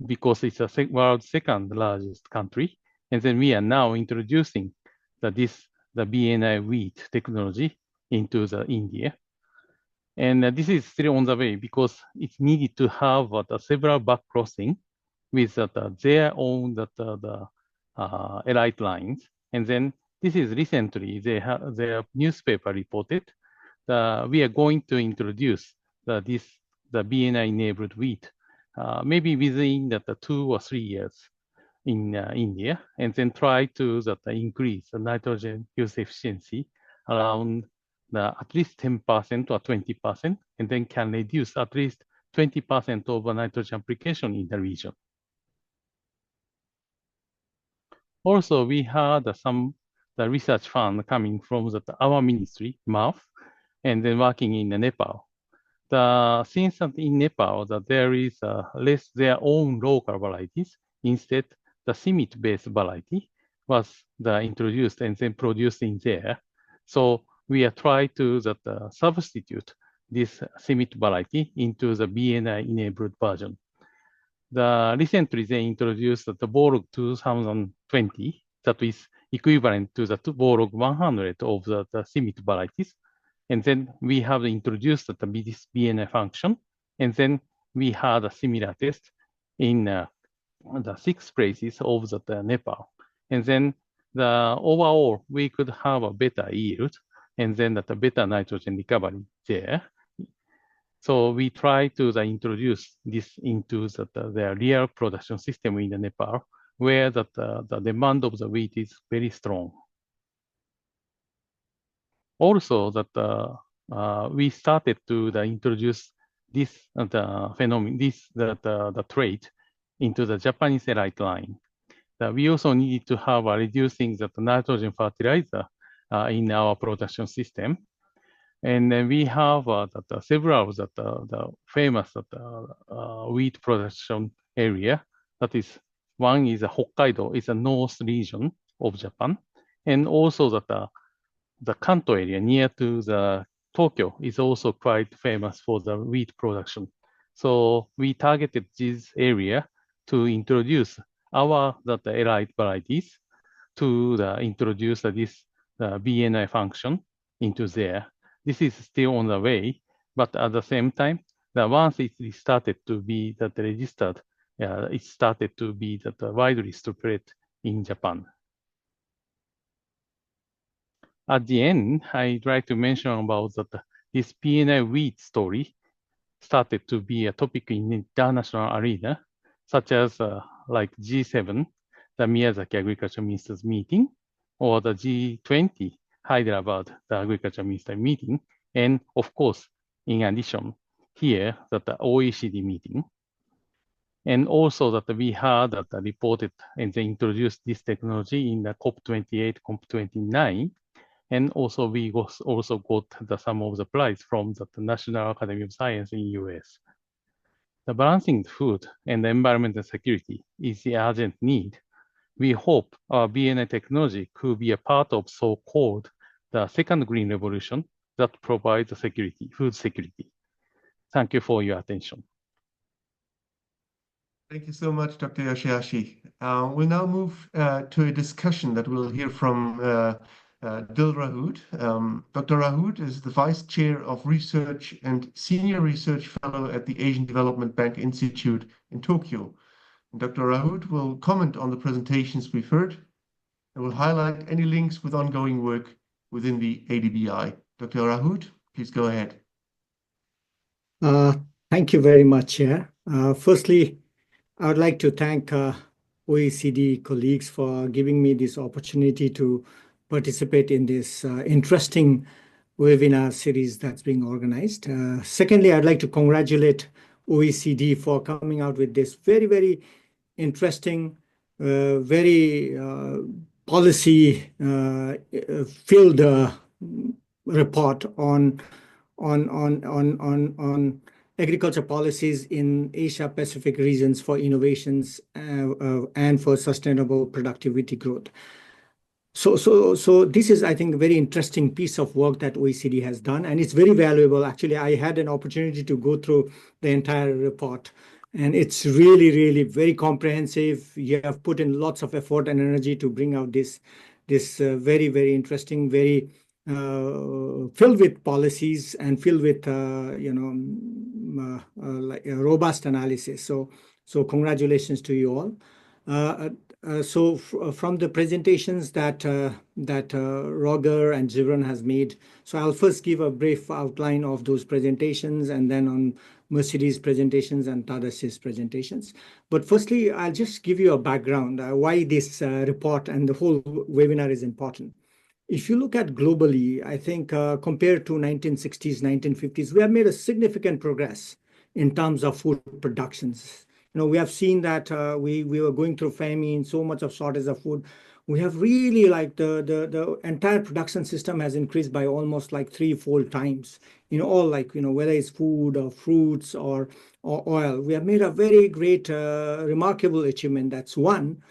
Speaker 5: because it's the world's second largest country. And then we are now introducing the BNI wheat technology into India. And this is still on the way because it's needed to have several back crossing with their own elite lines. And then this is recently, their newspaper reported that we are going to introduce the BNI-enabled wheat, maybe within the 2 or 3 years in India, and then try to increase the nitrogen use efficiency around at least 10% or 20%, and then can reduce at least 20% of nitrogen application in the region. Also, we had the research fund coming from our ministry, MAF, and then working in Nepal. Since in Nepal there is less their own local varieties, instead the CIMMYT-based variety was introduced and then produced in there. So we are trying to substitute this CIMMYT variety into the BNI-enabled version. Recently they introduced the Borog 2020 that is equivalent to the Borog 100 of the CIMMYT varieties. And then we have introduced this BNI function. And then we had a similar test in the 6 places of Nepal. And then overall, we could have a better yield and then the better nitrogen recovery there. So we try to introduce this into the real production system in Nepal, where the demand of the wheat is very strong. Also, we started to introduce this phenomenon, the trait into the Japanese elite line. We also needed to have reducing the nitrogen fertilizer in our production system. And then we have several the famous wheat production area. That is, one is Hokkaido, is a north region of Japan, and also the Kanto area near to the Tokyo is also quite famous for the wheat production. So we targeted this area to introduce our elite varieties to introduce this BNI function into there. This is still on the way, but at the same time, once it started to be registered, it started to be widely spread in Japan. At the end, I'd like to mention about this BNI wheat story started to be a topic in international arena, such as like G7, the Miyazaki Agriculture Ministers meeting, or the G20, Hyderabad, the Agriculture Minister meeting, and of course, in addition, here, the OECD meeting. And also that we had reported and they introduced this technology in the COP28, COP29. And also we also got some of the prize from the National Academy of Science in US. The balancing food and the environmental security is the urgent need. We hope our BNI technology could be a part of so-called the second green revolution that provides security, food security. Thank you for your attention.
Speaker 1: Thank you so much, Dr. Yoshihashi. We'll now move to a discussion that we'll hear from Dil Rahood. Dr. Rahood is the Vice Chair of Research and Senior Research Fellow at the Asian Development Bank Institute in Tokyo. And Dr. Rahood will comment on the presentations we've heard and will highlight any links with ongoing work within the ADBI. Dr. Rahood, please go ahead.
Speaker 6: Thank you very much, Chair. Firstly, I would like to thank OECD colleagues for giving me this opportunity to participate in this interesting webinar series that's being organized. Secondly, I'd like to congratulate OECD for coming out with this very, very interesting, very policy-filled report on agriculture policies in Asia Pacific regions for innovations and for sustainable productivity growth. So this is, I think, a very interesting piece of work that OECD has done, and it's very valuable. Actually, I had an opportunity to go through the entire report, and it's really, really very comprehensive. You have put in lots of effort and energy to bring out this very, very interesting, very filled with policies and filled with like a robust analysis. So So congratulations to you all. From the presentations that Roger and Jivran has made, so I'll first give a brief outline of those presentations, and then on Mercedes' presentations and Tadash's presentations. But firstly, I'll just give you a background why this report and the whole webinar is important. If you look at globally, I think compared to 1960s, 1950s, we have made a significant progress in terms of food productions. We have seen that we were going through famine, so much of shortage of food. We have really like the entire production system has increased by almost like 3-fold times. All like whether it's food or fruits or oil. We have made a very great, remarkable achievement. That's one.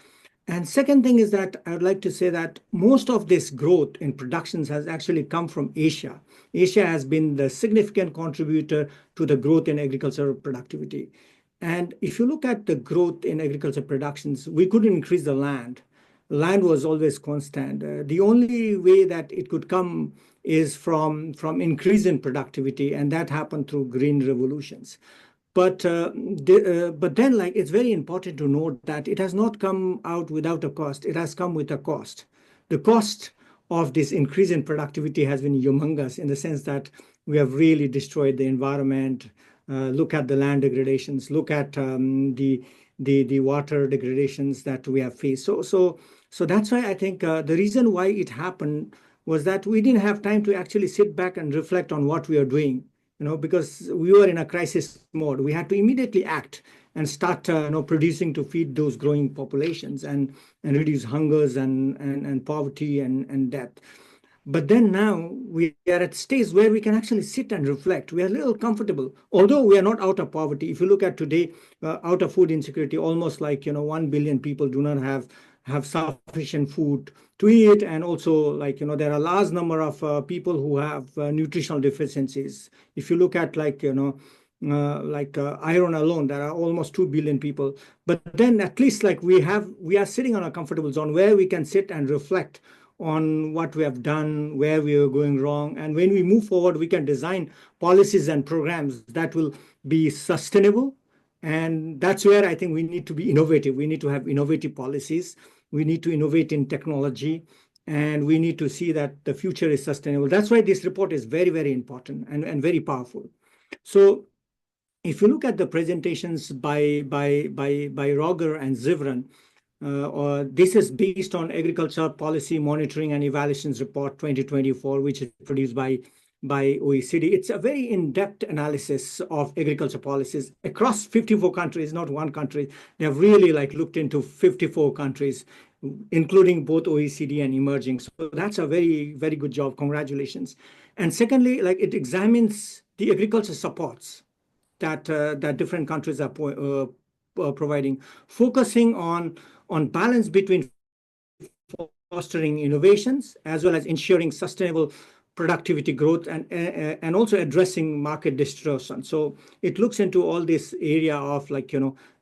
Speaker 6: And second thing is that I would like to say that most of this growth in productions has actually come from Asia. Asia has been the significant contributor to the growth in agricultural productivity. And if you look at the growth in agriculture productions, we couldn't increase the land. Land was always constant. The only way that it could come is from increase in productivity, and that happened through green revolutions. But then, like, it's very important to note that it has not come out without a cost. It has come with a cost. The cost of this increase in productivity has been humongous in the sense that we have really destroyed the environment. Look at the land degradations. Look at the water degradations that we have faced. So that's why I think the reason why it happened was that we didn't have time to actually sit back and reflect on what we are doing. Because we were in a crisis mode. We had to immediately act and start producing to feed those growing populations and reduce hungers and poverty and death. But then now we are at a stage where we can actually sit and reflect. We are a little comfortable, although we are not out of poverty. If you look at today, out of food insecurity, almost like 1 billion people do not have sufficient food to eat, and also like there are a large number of people who have nutritional deficiencies. If you look at iron alone, there are almost 2 billion people. But then at least like we are sitting on a comfortable zone where we can sit and reflect on what we have done, where we are going wrong, and when we move forward, we can design policies and programs that will be sustainable. And that's where I think we need to be innovative. We need to have innovative policies. We need to innovate in technology, and we need to see that the future is sustainable. That's why this report is very, very important and very powerful. So if you look at the presentations by Roger and Zivran, this is based on Agriculture Policy Monitoring and Evaluations Report 2024, which is produced by OECD. It's a very in-depth analysis of agriculture policies across 54 countries, not one country. They have really like looked into 54 countries, including both OECD and emerging. So that's a very, very good job. Congratulations. And secondly, like it examines the agriculture supports that different countries are providing, focusing on balance between fostering innovations as well as ensuring sustainable productivity growth and also addressing market distortion. So it looks into all this area of like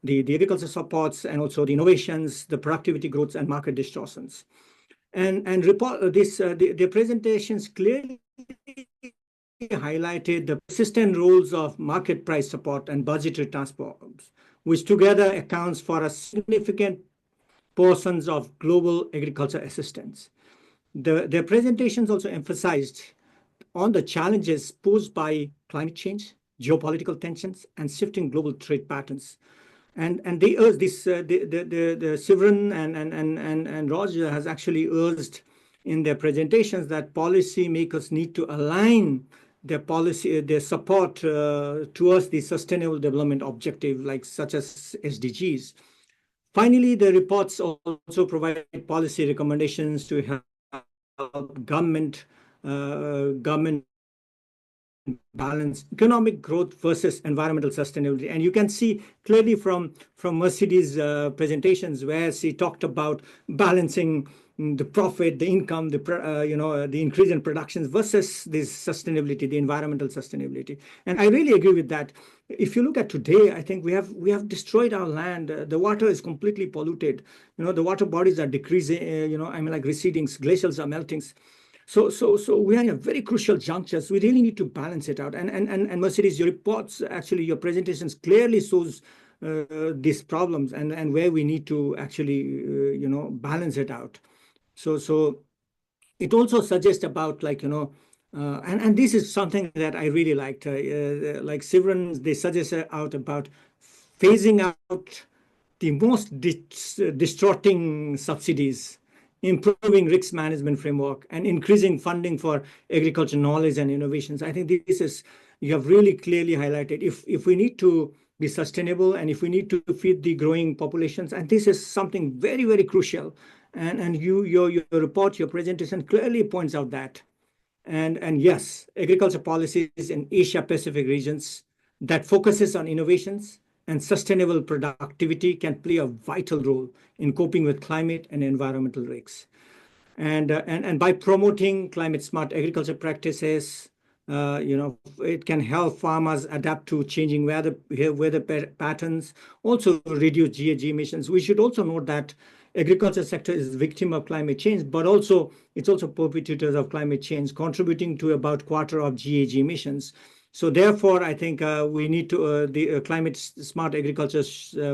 Speaker 6: the agriculture supports and also the innovations, the productivity growth and market distortions. And report this the presentations clearly highlighted the persistent roles of market price support and budgetary transfers, which together accounts for a significant portions of global agriculture assistance. Their presentations also emphasized on the challenges posed by climate change, geopolitical tensions, and shifting global trade patterns. And they urged this, the Sivran and Roger has actually urged in their presentations that policymakers need to align their policy, their support towards the sustainable development objective, like such as SDGs. Finally, the reports also provide policy recommendations to help government balance economic growth versus environmental sustainability. And you can see clearly from Mercedes' presentations where she talked about balancing the profit, the income, the increase in productions versus this sustainability, the environmental sustainability. And I really agree with that. If you look at today, I think we have destroyed our land. The water is completely polluted. The water bodies are decreasing. like receding. Glaciers are melting. So we are in a very crucial junctures. We really need to balance it out. And Mercedes, your reports, actually, your presentations clearly shows these problems and where we need to actually, balance it out. So it also suggests about and this is something that I really liked. Like Sivran, they suggest out about phasing out the most distorting subsidies, improving risk management framework, and increasing funding for agriculture knowledge and innovations. I think this is, you have really clearly highlighted. If we need to be sustainable and if we need to feed the growing populations, and this is something very, very crucial. And your report, your presentation clearly points out that. And yes, agriculture policies in Asia Pacific regions that focuses on innovations and sustainable productivity can play a vital role in coping with climate and environmental risks. And by promoting climate smart agriculture practices, it can help farmers adapt to changing weather patterns, also reduce GHG emissions. We should also note that agriculture sector is victim of climate change, but also it's also perpetrators of climate change, contributing to about quarter of GHG emissions. So therefore, I think we need to the climate smart agriculture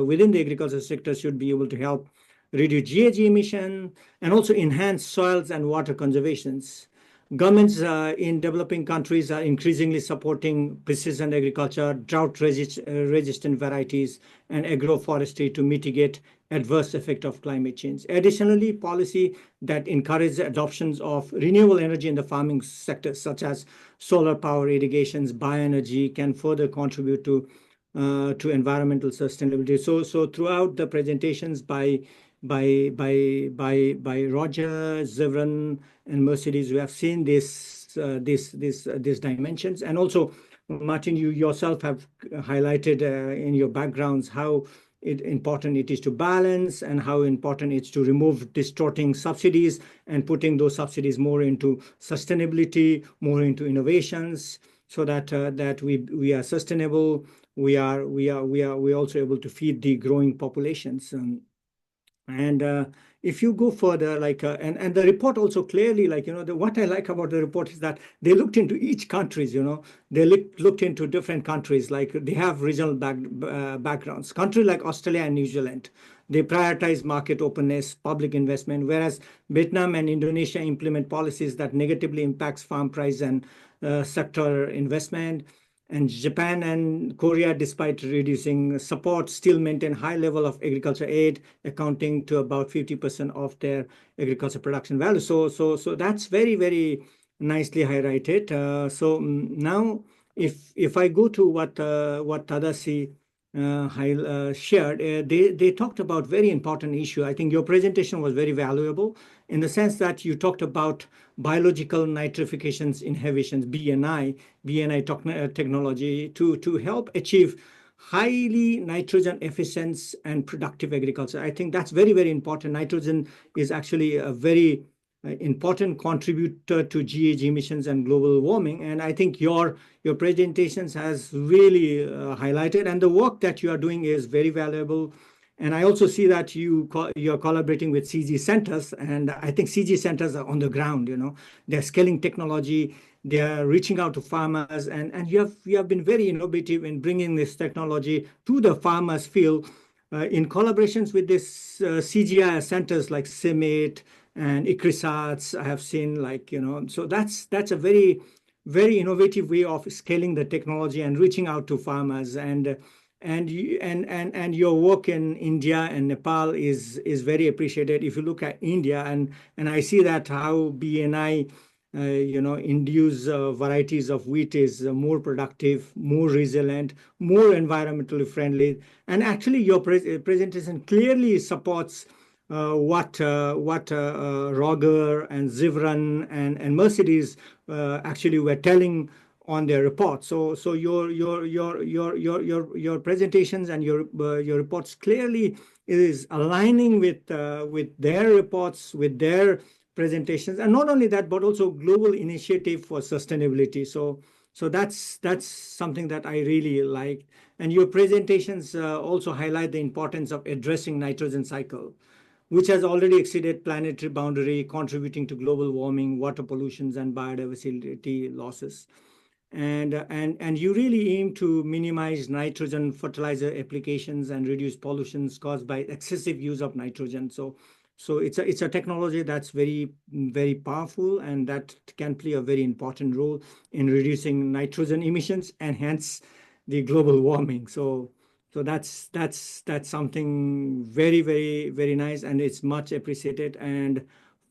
Speaker 6: within the agriculture sector should be able to help reduce GHG emission and also enhance soils and water conservations. Governments in developing countries are increasingly supporting precision agriculture, drought-resistant varieties, and agroforestry to mitigate adverse effect of climate change. Additionally, policy that encourages adoptions of renewable energy in the farming sector, such as solar power, irrigations, bioenergy, can further contribute to environmental sustainability. So throughout the presentations by Roger, Zevran, and Mercedes, we have seen these dimensions. And also, Martin, you yourself have highlighted in your backgrounds how important it is to balance and how important it's to remove distorting subsidies and putting those subsidies more into sustainability, more into innovations, so that we are sustainable. We are also able to feed the growing populations. And if you go further, and the report also clearly, what I like about the report is that they looked into each countries, they looked into different countries, like they have regional backgrounds. Countries like Australia and New Zealand, they prioritize market openness, public investment, whereas Vietnam and Indonesia implement policies that negatively impacts farm price and sector investment. And Japan and Korea, despite reducing support, still maintain high level of agriculture aid, accounting to about 50% of their agriculture production value. So that's very, very nicely highlighted. Now, if I go to what Tadasi shared, they talked about very important issue. I think your presentation was very valuable in the sense that you talked about biological nitrifications inhibitions, BNI technology to help achieve highly nitrogen efficient and productive agriculture. I think that's very, very important. Nitrogen is actually a very important contributor to GHG emissions and global warming. And I think your presentations has really highlighted, and the work that you are doing is very valuable. And I also see that you're collaborating with CG centers, and I think CG centers are on the ground. They're scaling technology, they are reaching out to farmers, and you have been very innovative in bringing this technology to the farmers' field in collaborations with this CGI centers like CIMMYT and ICRISATs. I have seen, so that's a very, very innovative way of scaling the technology and reaching out to farmers. And your work in India and Nepal is very appreciated. If you look at India, and I see that how BNI induce varieties of wheat is more productive, more resilient, more environmentally friendly. And actually your presentation clearly supports what Roger and Zivran and Mercedes actually were telling on their report. So your presentations and your reports clearly is aligning with their reports, with their presentations, and not only that, but also global initiative for sustainability. So that's something that I really like. And your presentations also highlight the importance of addressing nitrogen cycle, which has already exceeded planetary boundary, contributing to global warming, water pollutions, and biodiversity losses. And you really aim to minimize nitrogen fertilizer applications and reduce pollutions caused by excessive use of nitrogen. So it's a technology that's very powerful, and that can play a very important role in reducing nitrogen emissions and hence the global warming. So that's something very nice, and it's much appreciated. And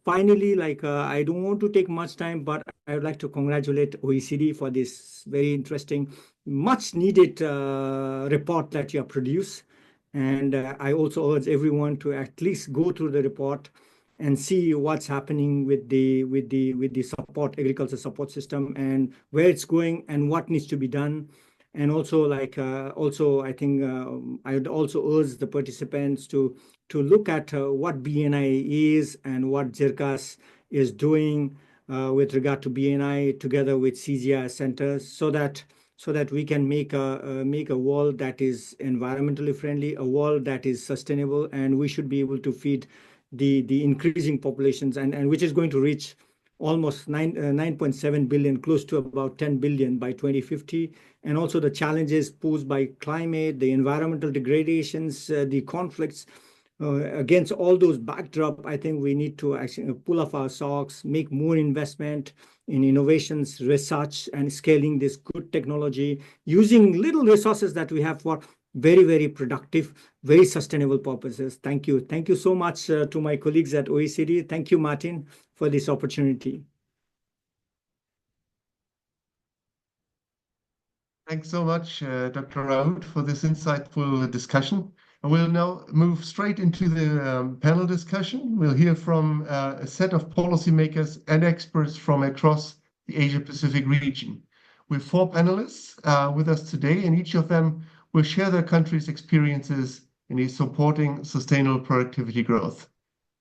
Speaker 6: finally, I don't want to take much time, but I would like to congratulate OECD for this very interesting, much needed report that you have produced. And I also urge everyone to at least go through the report and see what's happening with the support, agriculture support system, and where it's going and what needs to be done. And also, I think I would also urge the participants to look at what BNI is and what JIRCAS is doing with regard to BNI together with CGI centers, so that we can make a world that is environmentally friendly, a world that is sustainable, and we should be able to feed the increasing populations, and which is going to reach almost 9.7 billion, close to about 10 billion by 2050. And also the challenges posed by climate, the environmental degradations, the conflicts. Against all those backdrop, I think we need to actually pull off our socks, make more investment in innovations, research, and scaling this good technology, using little resources that we have for very productive, very sustainable purposes. Thank you. Thank you so much to my colleagues at OECD. Thank you, Martin, for this opportunity.
Speaker 1: Thanks so much, Dr. Raoud, for this insightful discussion. And we'll now move straight into the panel discussion. We'll hear from a set of policymakers and experts from across the Asia-Pacific region. We have 4 panelists with us today, and each of them will share their country's experiences in supporting sustainable productivity growth.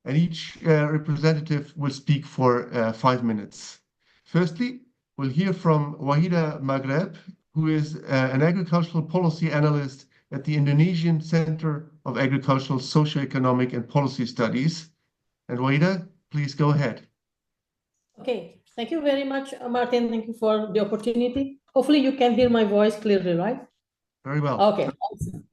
Speaker 1: And each representative will speak for 5 minutes. Firstly, we'll hear from Wahida Maghreb, who is an agricultural policy analyst at the Indonesian Center of Agricultural, Socioeconomic and Policy Studies. And Wahida, please go ahead.
Speaker 7: Okay, thank you very much, Martin. Thank you for the opportunity. Hopefully you can hear my voice clearly, right?
Speaker 1: Very well.
Speaker 7: Okay,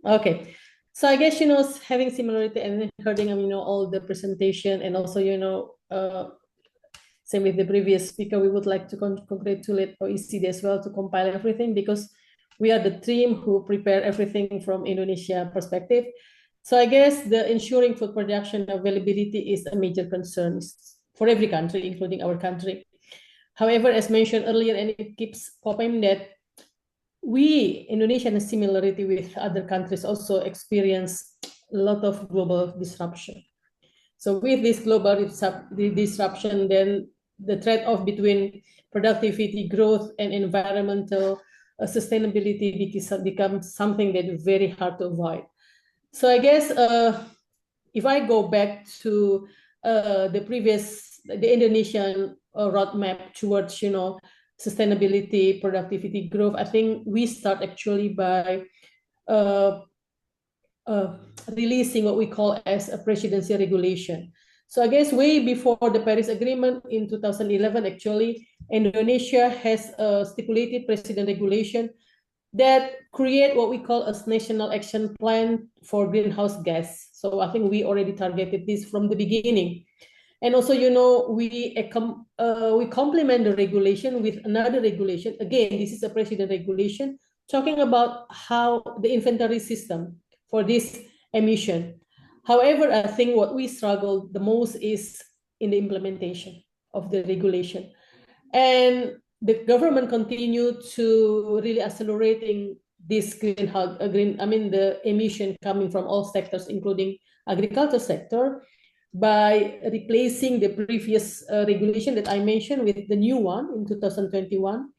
Speaker 7: okay. So I guess, having similarity and hearing, all the presentation, and also, same with the previous speaker, we would like to congratulate OECD as well to compile everything, because we are the team who prepare everything from Indonesia perspective. So I guess the ensuring food production availability is a major concern for every country, including our country. However, as mentioned earlier, and it keeps popping that we, Indonesia, in similarity with other countries, also experience a lot of global disruption. So with this global disruption, then the trade-off between productivity growth and environmental sustainability becomes something that is very hard to avoid. So I guess if I go back to the Indonesian roadmap towards, sustainability, productivity growth, I think we start actually by releasing what we call as a presidency regulation. So I guess way before the Paris Agreement in 2011, actually, Indonesia has a stipulated president regulation that create what we call a national action plan for greenhouse gas. So I think we already targeted this from the beginning. And also, we complement the regulation with another regulation. Again, this is a president regulation talking about how the inventory system for this emission. However, I think what we struggle the most is in the implementation of the regulation. And the government continued to really accelerating this the emission coming from all sectors, including agriculture sector, by replacing the previous regulation that I mentioned with the new one in 2021,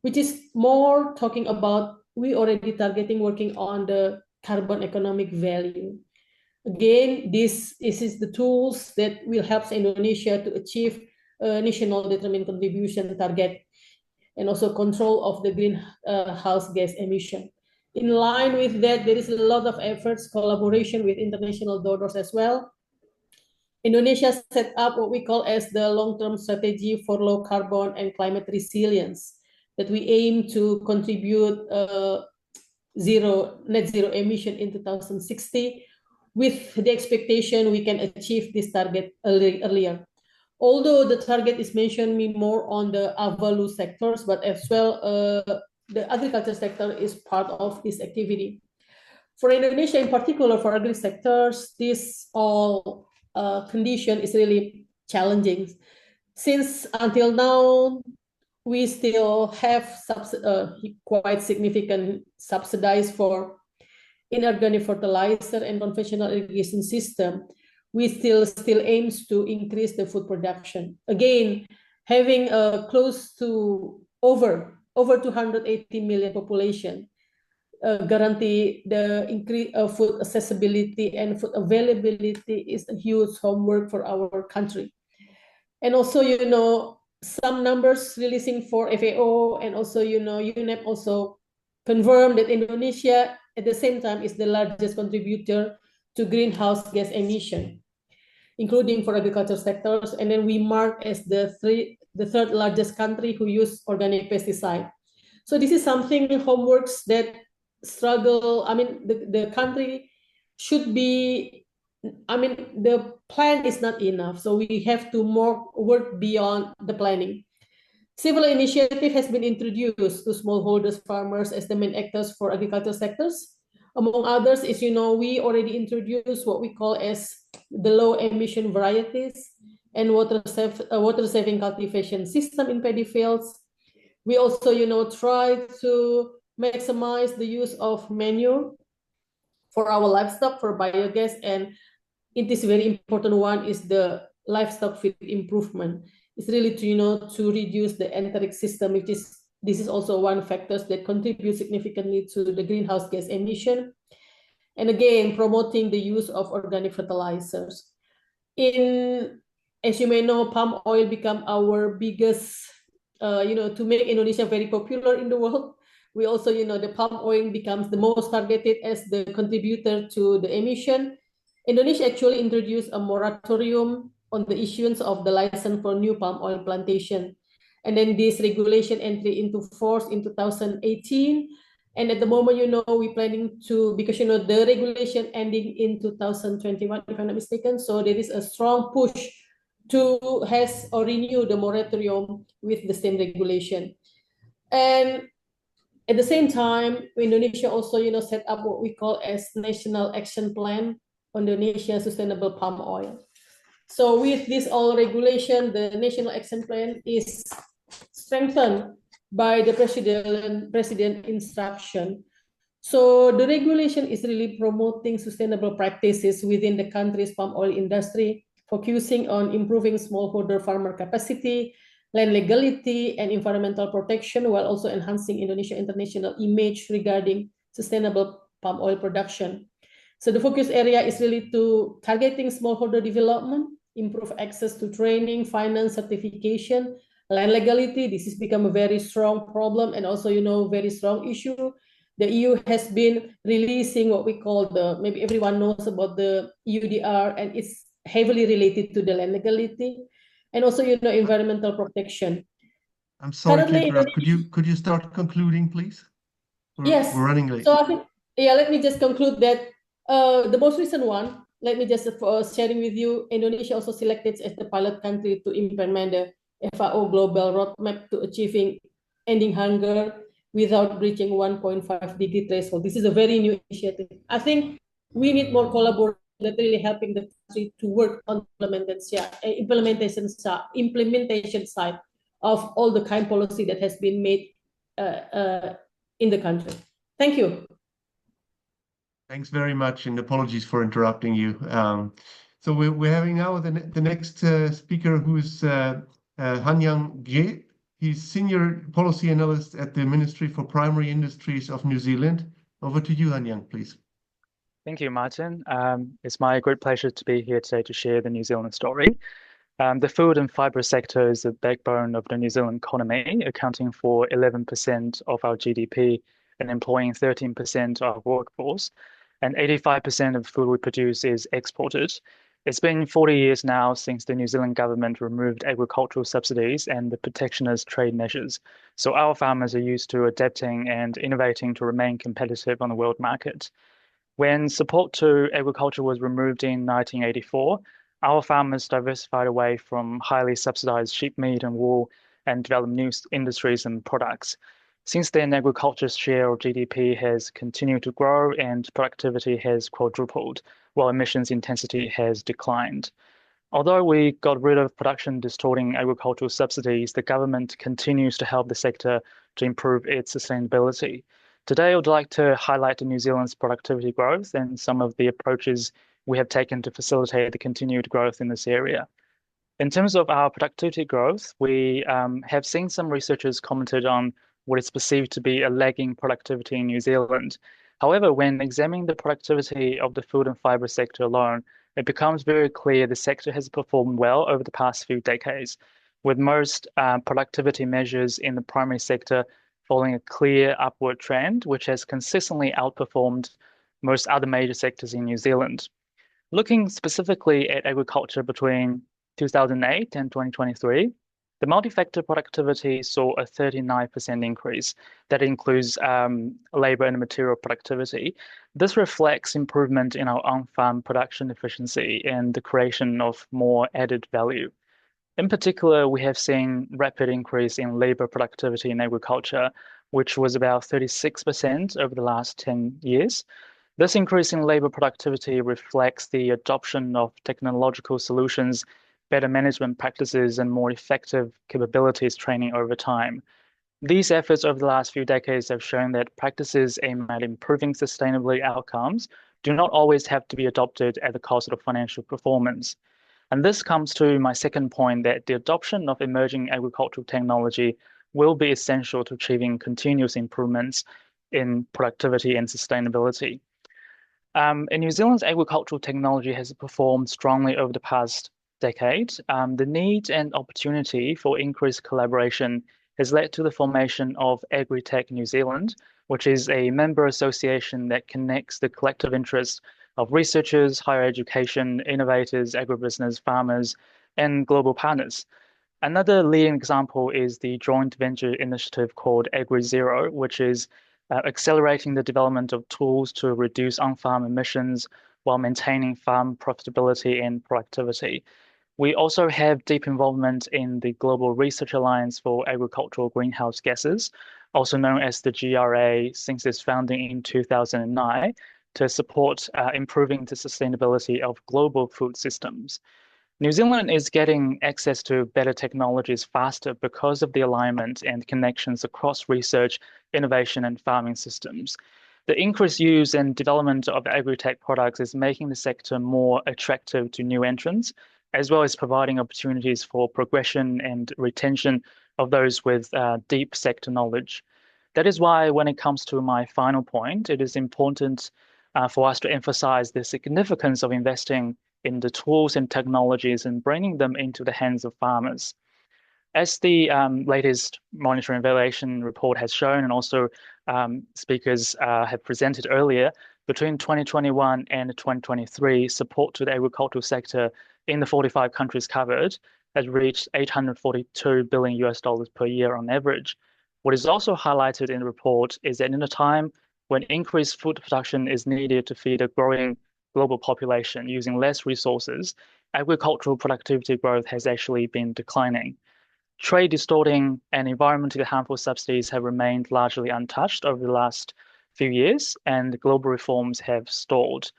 Speaker 7: which is more talking about we already targeting working on the carbon economic value. Again, this is the tools that will help Indonesia to achieve a national determined contribution target and also control of the greenhouse gas emission. In line with that, there is a lot of efforts, collaboration with international donors as well. Indonesia set up what we call as the long-term strategy for low carbon and climate resilience, that we aim to contribute net zero emission in 2060, with the expectation we can achieve this target earlier. Although the target is mentioned more on the value sectors, but as well the agriculture sector is part of this activity. For Indonesia in particular, for agri sectors, this all condition is really challenging, since until now we still have quite significant subsidies for inorganic fertilizer and conventional irrigation system. We still aims to increase the food production. Again, having close to over 280 million population, guarantee the increase of food accessibility and food availability is a huge homework for our country. And also, some numbers releasing for FAO and also, UNEP also confirmed that Indonesia at the same time is the largest contributor to greenhouse gas emission, including for agriculture sectors. And then we mark as the third largest country who use organic pesticide. So this is something, homeworks that struggle. I mean, the country should be, the plan is not enough. So we have to more work beyond the planning. Civil initiative has been introduced to smallholders farmers as the main actors for agriculture sectors. Among others is, we already introduced what we call as the low emission varieties and water saving cultivation system in paddy fields. We also, try to maximize the use of manure for our livestock for biogas, and it is very important one is the livestock feed improvement. It's really to reduce the enteric system, this is also one factor that contributes significantly to the greenhouse gas emission. And again, promoting the use of organic fertilizers. As you may know, palm oil become our biggest, to make Indonesia very popular in the world. We also, the palm oil becomes the most targeted as the contributor to the emission. Indonesia actually introduced a moratorium on the issuance of the license for new palm oil plantation. And then this regulation entry into force in 2018. And at the moment, we're planning to, because, the regulation ending in 2021, if I'm not mistaken. So there is a strong push to renew the moratorium with the same regulation. And at the same time, Indonesia also, set up what we call as National Action Plan on Indonesia Sustainable Palm Oil. So with this all regulation, the National Action Plan is strengthened by the president instruction. So the regulation is really promoting sustainable practices within the country's palm oil industry, focusing on improving smallholder farmer capacity, land legality, and environmental protection, while also enhancing Indonesia's international image regarding sustainable palm oil production. So the focus area is really to targeting smallholder development, improve access to training, finance, certification, land legality. This has become a very strong problem and also, very strong issue. The EU has been releasing what we call maybe everyone knows about the EUDR, and it's heavily related to the land legality and also, environmental protection.
Speaker 1: I'm sorry
Speaker 7: Currently,
Speaker 1: to interrupt. Could you start concluding, please?
Speaker 7: Yes.
Speaker 1: We're running late.
Speaker 7: So I think, let me just conclude that the most recent one, let me just sharing with you, Indonesia also selected as the pilot country to implement the FAO Global Roadmap to achieving ending hunger without breaching 1.5-degree threshold. This is a very new initiative. I think we need more collaboration that really helping the country to work on implementation side of all the kind policy that has been made in the country. Thank you.
Speaker 1: Thanks very much, and apologies for interrupting you. So we're having now the next speaker, who is Hanyang Gye. He's Senior Policy Analyst at the Ministry for Primary Industries of New Zealand. Over to you, Hanyang, please.
Speaker 8: Thank you, Martin. It's my great pleasure to be here today to share the New Zealand story. The food and fibre sector is the backbone of the New Zealand economy, accounting for 11% of our GDP and employing 13% of our workforce. And 85% of food we produce is exported. It's been 40 years now since the New Zealand government removed agricultural subsidies and the protectionist trade measures. So our farmers are used to adapting and innovating to remain competitive on the world market. When support to agriculture was removed in 1984, our farmers diversified away from highly subsidized sheep meat and wool and developed new industries and products. Since then, agriculture's share of GDP has continued to grow and productivity has quadrupled, while emissions intensity has declined. Although we got rid of production distorting agricultural subsidies, the government continues to help the sector to improve its sustainability. Today, I would like to highlight New Zealand's productivity growth and some of the approaches we have taken to facilitate the continued growth in this area. In terms of our productivity growth, we have seen some researchers commented on what is perceived to be a lagging productivity in New Zealand. However, when examining the productivity of the food and fibre sector alone, it becomes very clear the sector has performed well over the past few decades, with most productivity measures in the primary sector following a clear upward trend, which has consistently outperformed most other major sectors in New Zealand. Looking specifically at agriculture between 2008 and 2023, the multi-factor productivity saw a 39% increase. That includes labor and material productivity. This reflects improvement in our on-farm production efficiency and the creation of more added value. In particular, we have seen rapid increase in labor productivity in agriculture, which was about 36% over the last 10 years. This increase in labor productivity reflects the adoption of technological solutions, better management practices, and more effective capabilities training over time. These efforts over the last few decades have shown that practices aimed at improving sustainability outcomes do not always have to be adopted at the cost of financial performance. And this comes to my second point, that the adoption of emerging agricultural technology will be essential to achieving continuous improvements in productivity and sustainability. In New Zealand's agricultural technology has performed strongly over the past decade. The need and opportunity for increased collaboration has led to the formation of AgriTech New Zealand, which is a member association that connects the collective interests of researchers, higher education, innovators, agribusiness, farmers, and global partners. Another leading example is the joint venture initiative called AgriZero, which is accelerating the development of tools to reduce on-farm emissions while maintaining farm profitability and productivity. We also have deep involvement in the Global Research Alliance for Agricultural Greenhouse Gases, also known as the GRA, since its founding in 2009, to support improving the sustainability of global food systems. New Zealand is getting access to better technologies faster because of the alignment and connections across research, innovation, and farming systems. The increased use and development of agri-tech products is making the sector more attractive to new entrants, as well as providing opportunities for progression and retention of those with deep sector knowledge. That is why, when it comes to my final point, it is important for us to emphasize the significance of investing in the tools and technologies and bringing them into the hands of farmers. As the latest monitoring evaluation report has shown, and also speakers have presented earlier, between 2021 and 2023, support to the agricultural sector in the 45 countries covered has reached $842 billion per year on average. What is also highlighted in the report is that in a time when increased food production is needed to feed a growing global population using less resources, agricultural productivity growth has actually been declining. Trade distorting and environmentally harmful subsidies have remained largely untouched over the last few years, and global reforms have stalled.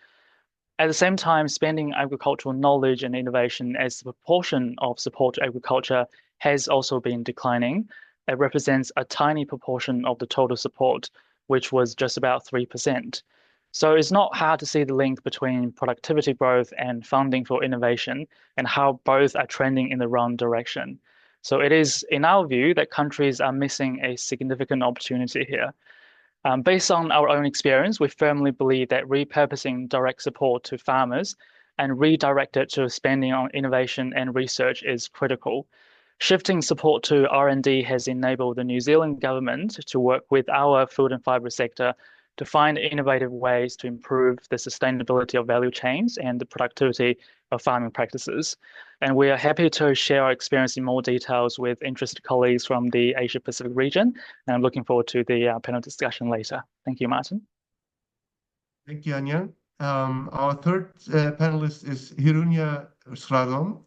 Speaker 8: At the same time, spending agricultural knowledge and innovation as a proportion of support to agriculture has also been declining. It represents a tiny proportion of the total support, which was just about 3%. So it's not hard to see the link between productivity growth and funding for innovation and how both are trending in the wrong direction. So it is, in our view, that countries are missing a significant opportunity here. Based on our own experience, we firmly believe that repurposing direct support to farmers and redirect it to spending on innovation and research is critical. Shifting support to R&D has enabled the New Zealand government to work with our food and fibre sector to find innovative ways to improve the sustainability of value chains and the productivity of farming practices. And we are happy to share our experience in more details with interested colleagues from the Asia Pacific region. And I'm looking forward to the panel discussion later. Thank you, Martin.
Speaker 1: Thank you, Anya. Our third panelist is Hirunya Sradom,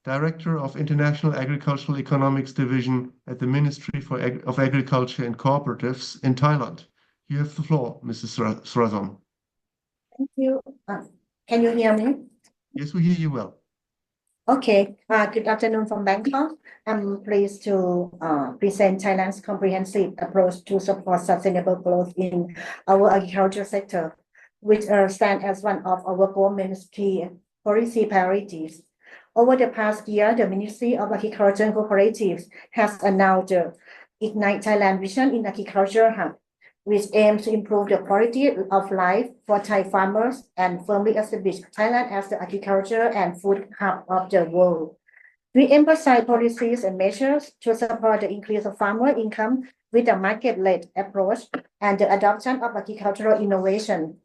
Speaker 1: Director of International Agricultural Economics Division at the Ministry of Agriculture and Cooperatives in Thailand. You have the floor, Mrs. Sradom.
Speaker 9: Thank you. Can you hear me?
Speaker 1: Yes, we hear you well.
Speaker 9: Okay. Good afternoon from Bangkok. I'm pleased to present Thailand's comprehensive approach to support sustainable growth in our agriculture sector, which stands as one of our government's key policy priorities. Over the past year, the Ministry of Agriculture and Cooperatives has announced the Ignite Thailand Vision in Agriculture Hub, which aims to improve the quality of life for Thai farmers and firmly establish Thailand as the agriculture and food hub of the world. We emphasize policies and measures to support the increase of farmer income with a market-led approach and the adoption of agricultural innovation.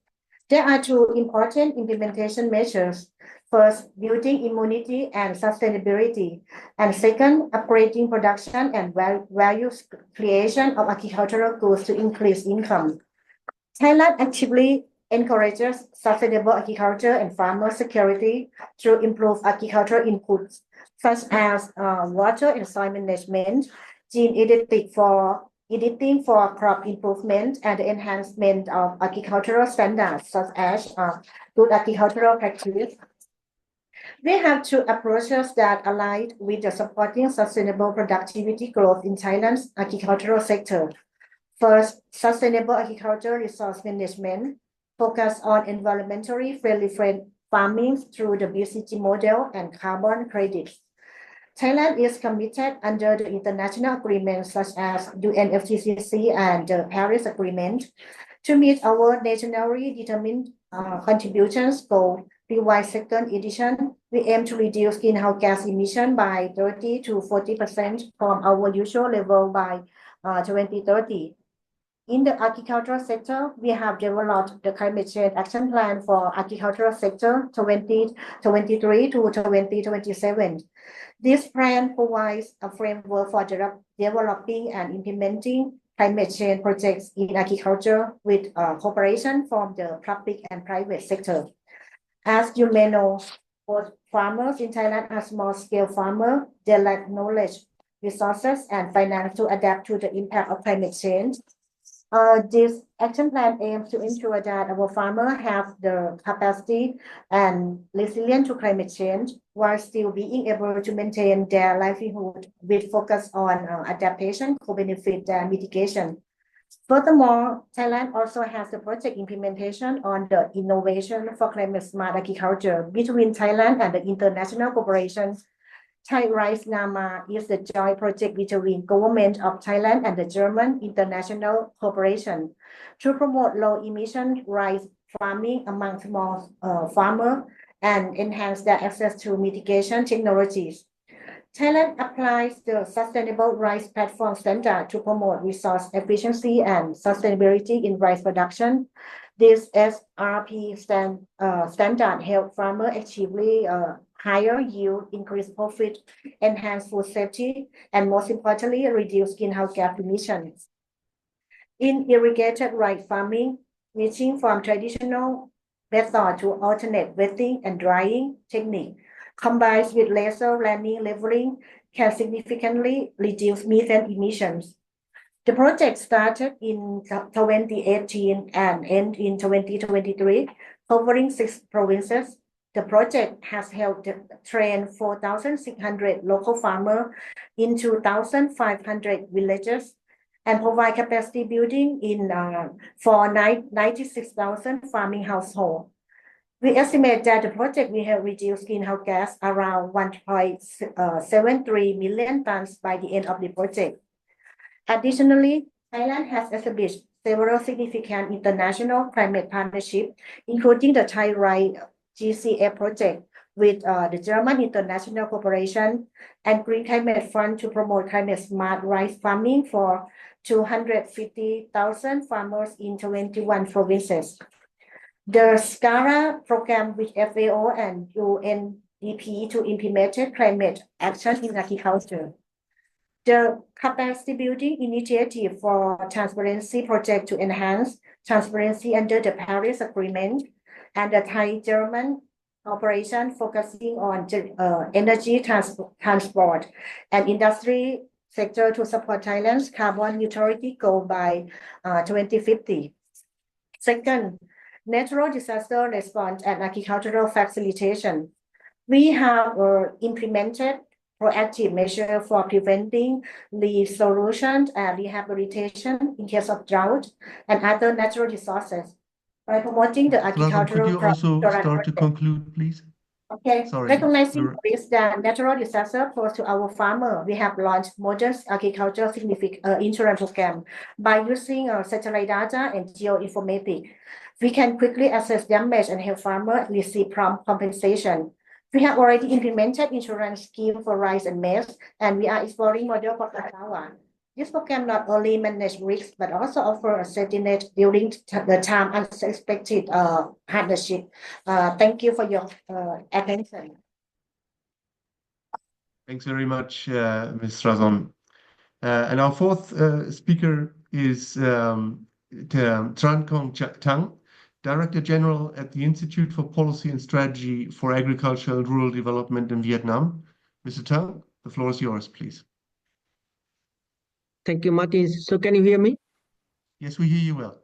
Speaker 9: There are two important implementation measures. First, building immunity and sustainability, and second, upgrading production and value creation of agricultural goods to increase income. Thailand actively encourages sustainable agriculture and farmer security through improved agricultural inputs, such as water and soil management, gene editing for crop improvement, and the enhancement of agricultural standards, such as good agricultural practice. We have two approaches that align with the supporting sustainable productivity growth in Thailand's agricultural sector. First, sustainable agricultural resource management focus on environmentally friendly farming through the BCG model and carbon credits. Thailand is committed under the international agreements such as UNFCCC and the Paris Agreement to meet our nationally determined contributions goal. Revised second edition, we aim to reduce greenhouse gas emission by 30 to 40% from our usual level by 2030. In the agricultural sector, we have developed the Climate Change Action Plan for Agricultural Sector 2023 to 2027. This plan provides a framework for developing and implementing climate change projects in agriculture with cooperation from the public and private sector. As you may know, both farmers in Thailand are small-scale farmers. They lack knowledge, resources, and finance to adapt to the impact of climate change. This action plan aims to ensure that our farmers have the capacity and resilience to climate change while still being able to maintain their livelihood with focus on adaptation, co-benefit, and mitigation. Furthermore, Thailand also has the project implementation on the innovation for climate smart agriculture between Thailand and the international cooperation. Thai Rice Nama is the joint project between government of Thailand and the German International Corporation to promote low emission rice farming among small farmers and enhance their access to mitigation technologies. Thailand applies the Sustainable Rice Platform Standard to promote resource efficiency and sustainability in rice production. This SRP standard helps farmers achieve higher yield, increase profit, enhance food safety, and most importantly, reduce greenhouse gas emissions. In irrigated rice farming, switching from traditional method to alternate wetting and drying technique, combined with laser landing leveling, can significantly reduce methane emissions. The project started in 2018 and ended in 2023, covering 6 provinces. The project has helped train 4,600 local farmers in 2,500 villages and provide capacity building for 96,000 farming households. We estimate that the project will have reduced greenhouse gas around 1.73 million tons by the end of the project. Additionally, Thailand has established several significant international climate partnerships, including the Thai Rice GCF project with the German International Corporation and Green Climate Fund to promote climate smart rice farming for 250,000 farmers in 21 provinces. The SCARA program with FAO and UNDP to implement climate action in agriculture. The capacity building initiative for transparency project to enhance transparency under the Paris Agreement, and the Thai-German operation focusing on energy transport and industry sector to support Thailand's carbon neutrality goal by 2050. Second, natural disaster response and agricultural facilitation. We have implemented proactive measures for preventing leaf solution and rehabilitation in case of drought and other natural disasters by promoting the agricultural.
Speaker 1: Could you also start to conclude, please?
Speaker 9: Okay.
Speaker 1: Sorry.
Speaker 9: Recognizing risk that natural disaster pose to our farmer, we have launched modern agricultural insurance program by using satellite data and geoinformatics. We can quickly assess damage and help farmers receive prompt compensation. We have already implemented insurance scheme for rice and maize, and we are exploring model for cassava. This program not only manage risks, but also offer a safety net during the time unexpected hardship. Thank you for your attention.
Speaker 1: Thanks very much, Ms. Razon. And our fourth speaker is Tran Công Tang, Director General at the Institute for Policy and Strategy for Agriculture and Rural Development in Vietnam. Mr. Tang, the floor is yours, please.
Speaker 10: Thank you, Martin. So can you hear me?
Speaker 1: Yes, we hear you well.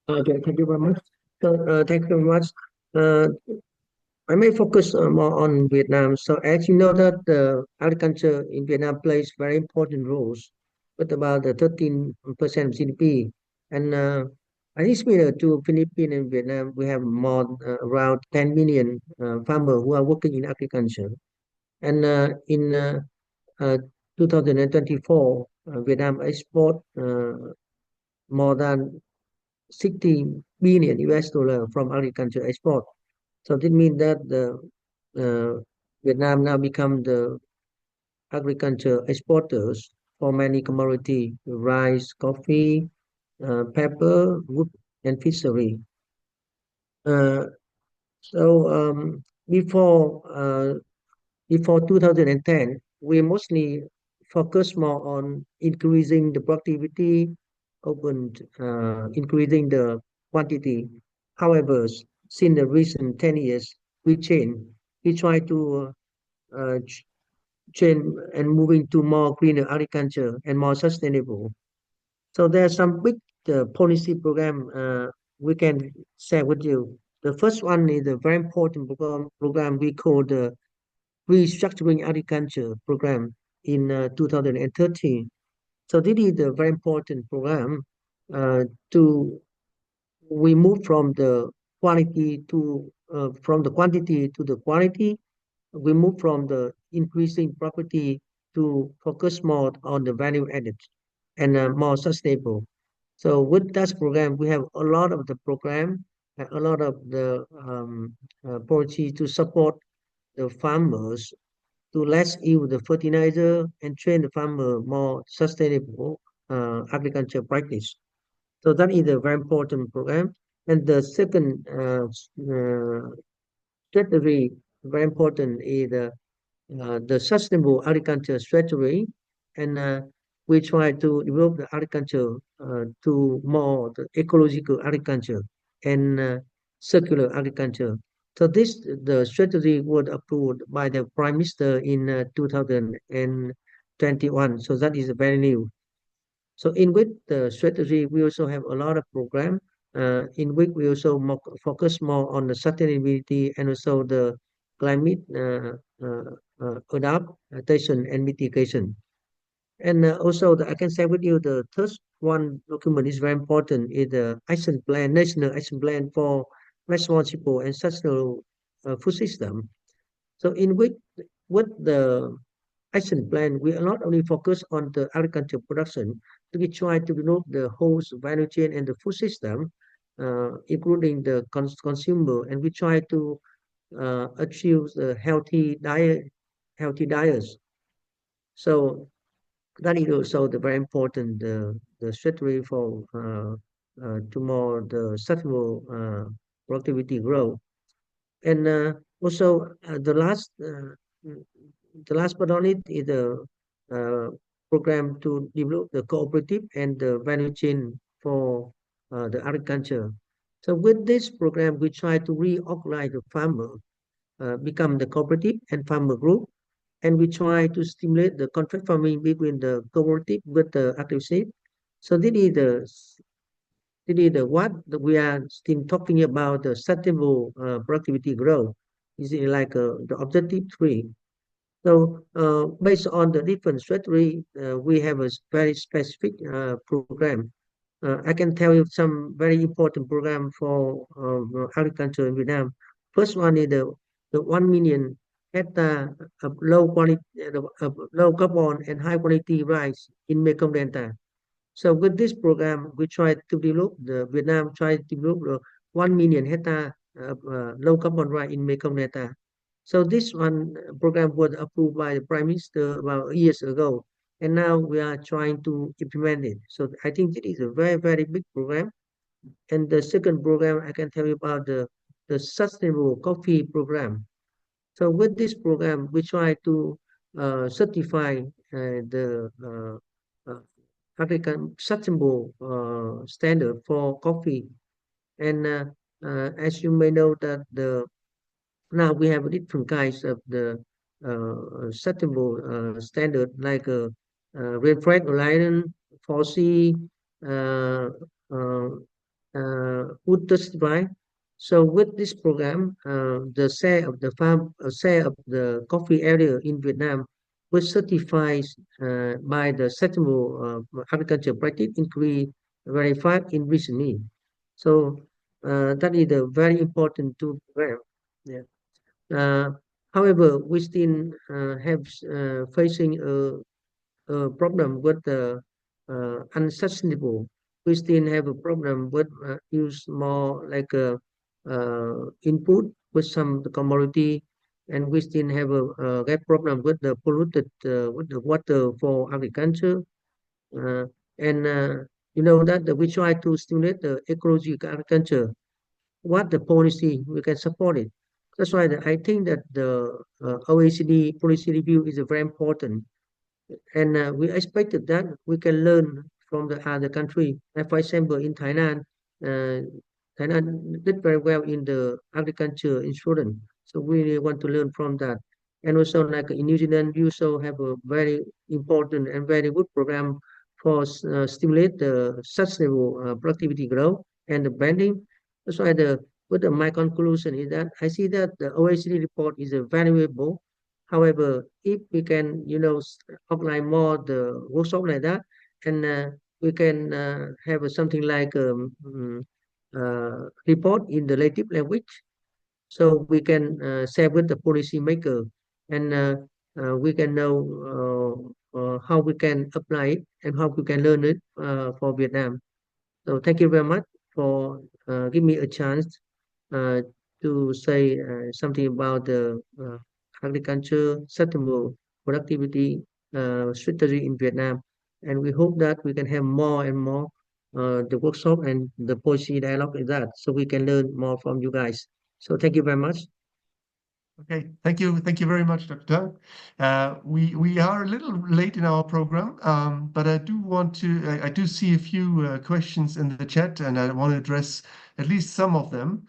Speaker 10: Okay, thank you very much. So thank you very much. I may focus more on Vietnam. So as you know that the agriculture in Vietnam plays very important roles with about 13% of GDP. And I think to Philippines and Vietnam, we have more around 10 million farmers who are working in agriculture. And in 2024, Vietnam export more than 60 billion US dollar from agriculture export. So this means that Vietnam now become the agriculture exporters for many commodities: rice, coffee, pepper, wood, and fishery. Before 2010, we mostly focus more on increasing the productivity, increasing the quantity. However, since the recent 10 years, we change. We try to change and moving to more greener agriculture and more sustainable. So there are some big policy program we can share with you. The first one is a very important program we call the Restructuring Agriculture Program in 2013. So this is a very important program we move from the quantity to the quality. We move from the increasing property to focus more on the value added and more sustainable. So with that program, we have a lot of the program, a lot of the policy to support the farmers to less use the fertilizer and train the farmer more sustainable agriculture practice. So that is a very important program. And the second strategy, very important, is the sustainable agriculture strategy. And we try to develop the agriculture to more the ecological agriculture and circular agriculture. So the strategy was approved by the Prime Minister in 2021. So that is very new. So in with the strategy, we also have a lot of program in which we also focus more on the sustainability and also the climate adaptation and mitigation. And also, I can share with you the third one document is very important, is the action plan, national action plan for responsible and sustainable food system. So in with the action plan, we are not only focus on the agriculture production, we try to develop the whole value chain and the food system, including the consumer, and we try to achieve the healthy diets. So that is also the very important the strategy for to more the sustainable productivity growth. And also the last but not least is the program to develop the cooperative and the value chain for the agriculture. So with this program, we try to reorganize the farmer, become the cooperative and farmer group, and we try to stimulate the contract farming between the cooperative with the active. So this is what we are still talking about, the sustainable productivity growth. Is it like the objective 3? So based on the different strategy, we have a very specific program. I can tell you some very important program for agriculture in Vietnam. First one is the 1 million hectare of low quality, low carbon and high quality rice in Mekong Delta. So with this program, we try to develop Vietnam try to develop 1 million hectare of low carbon rice in Mekong Delta. So this one program was approved by the Prime Minister about years ago, and now we are trying to implement it. So I think it is a very, very big program. And the second program I can tell you about the sustainable coffee program. So with this program, we try to certify the African sustainable standard for coffee. And as you may know that now we have different kinds of the sustainable standard like red flag alliance, 4C, would testify. So with this program, the share of the share of the coffee area in Vietnam was certified by the sustainable agriculture practice increase very fast in recently. So that is a very important tool program. Yeah. However, we still have facing a problem with the unsustainable. We still have a problem with use more like a input with some commodity, and we still have a problem with the polluted with the water for agriculture. And you know that we try to stimulate the ecological agriculture. What the policy we can support it. That's why I think that the OECD policy review is very important, and we expected that we can learn from the other country. Like for example, in Thailand, Thailand did very well in the agriculture insurance, so we really want to learn from that. And also, like in New Zealand, we also have a very important and very good program for stimulate the sustainable productivity growth and the branding. That's why my conclusion is that I see that the OECD report is a valuable. However, if we can, outline more the workshop like that, and we can have something like report in the native language, so we can share with the policymaker, and we can know how we can apply it and how we can learn it for Vietnam. So thank you very much for giving me a chance uh, to say something about the agriculture sustainable productivity strategy in Vietnam. And we hope that we can have more and more the workshop and the policy dialogue like that, so we can learn more from you guys. So thank you very much.
Speaker 1: Okay, thank you very much, Dr. Tang. We are a little late in our program, but I do see a few questions in the chat, and I want to address at least some of them.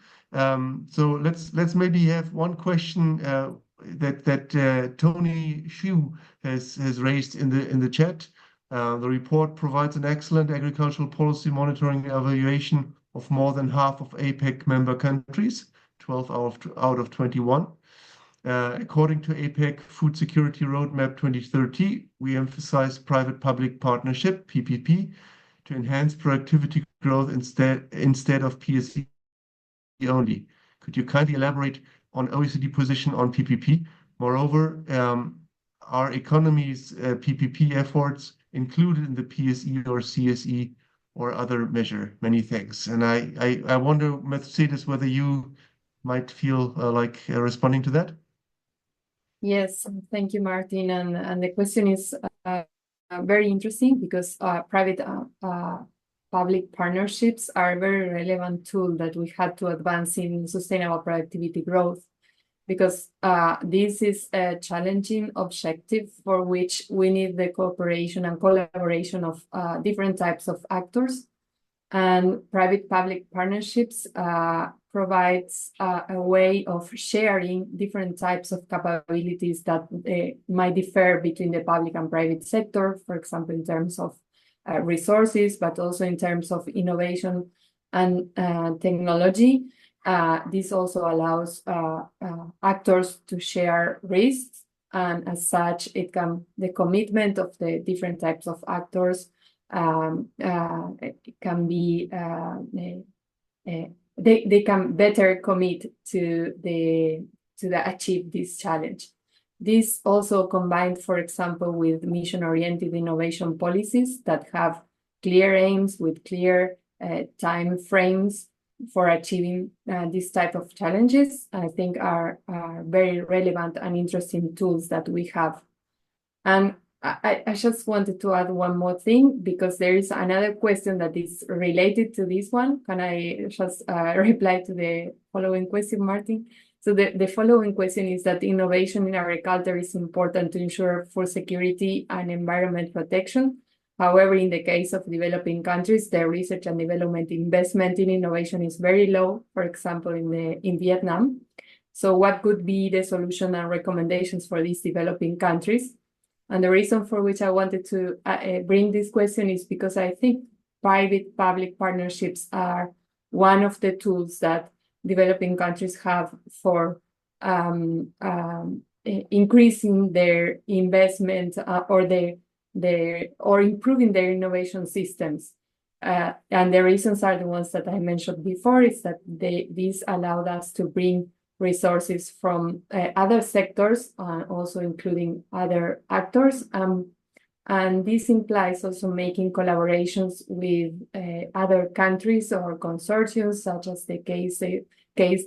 Speaker 1: So let's maybe have one question that Tony Xu has raised in the chat. The report provides an excellent agricultural policy monitoring evaluation of more than half of APEC member countries, 12 out of 21. According to APEC Food Security Roadmap 2030, we emphasize private-public partnership, PPP, to enhance productivity growth instead of PSC only. Could you kindly elaborate on OECD position on PPP? Moreover, are economies PPP efforts included in the PSE or CSE or other measure? Many thanks. And I wonder, Mercedes, whether you might feel like responding to that?
Speaker 4: Yes, thank you, Martin. And the question is very interesting because private public partnerships are a very relevant tool that we had to advance in sustainable productivity growth, because this is a challenging objective for which we need the cooperation and collaboration of different types of actors. And private-public partnerships provides a way of sharing different types of capabilities that might differ between the public and private sector, for example, in terms of resources, but also in terms of innovation and technology. This also allows actors to share risks, and as such, the commitment of the different types of actors can be they can better commit to achieve this challenge. This also combined, for example, with mission-oriented innovation policies that have clear aims with clear time frames for achieving this type of challenges, I think are very relevant and interesting tools that we have. And I just wanted to add one more thing, because there is another question that is related to this one. Can I just reply to the following question, Martin? So the following question is that innovation in agriculture is important to ensure food security and environment protection. However, in the case of developing countries, the research and development investment in innovation is very low, for example, in Vietnam. So what could be the solution and recommendations for these developing countries? And the reason for which I wanted to bring this question is because I think private-public partnerships are one of the tools that developing countries have for increasing their investment or improving their innovation systems. And the reasons are the ones that I mentioned before, is that these allowed us to bring resources from other sectors, also including other actors. And this implies also making collaborations with other countries or consortiums, such as the case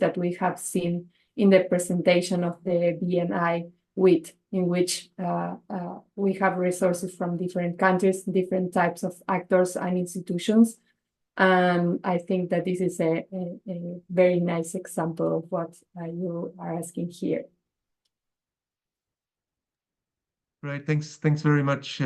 Speaker 4: that we have seen in the presentation of the BNI WIT, in which we have resources from different countries, different types of actors and institutions. And I think that this is a very nice example of what you are asking here.
Speaker 1: Right, thanks very much,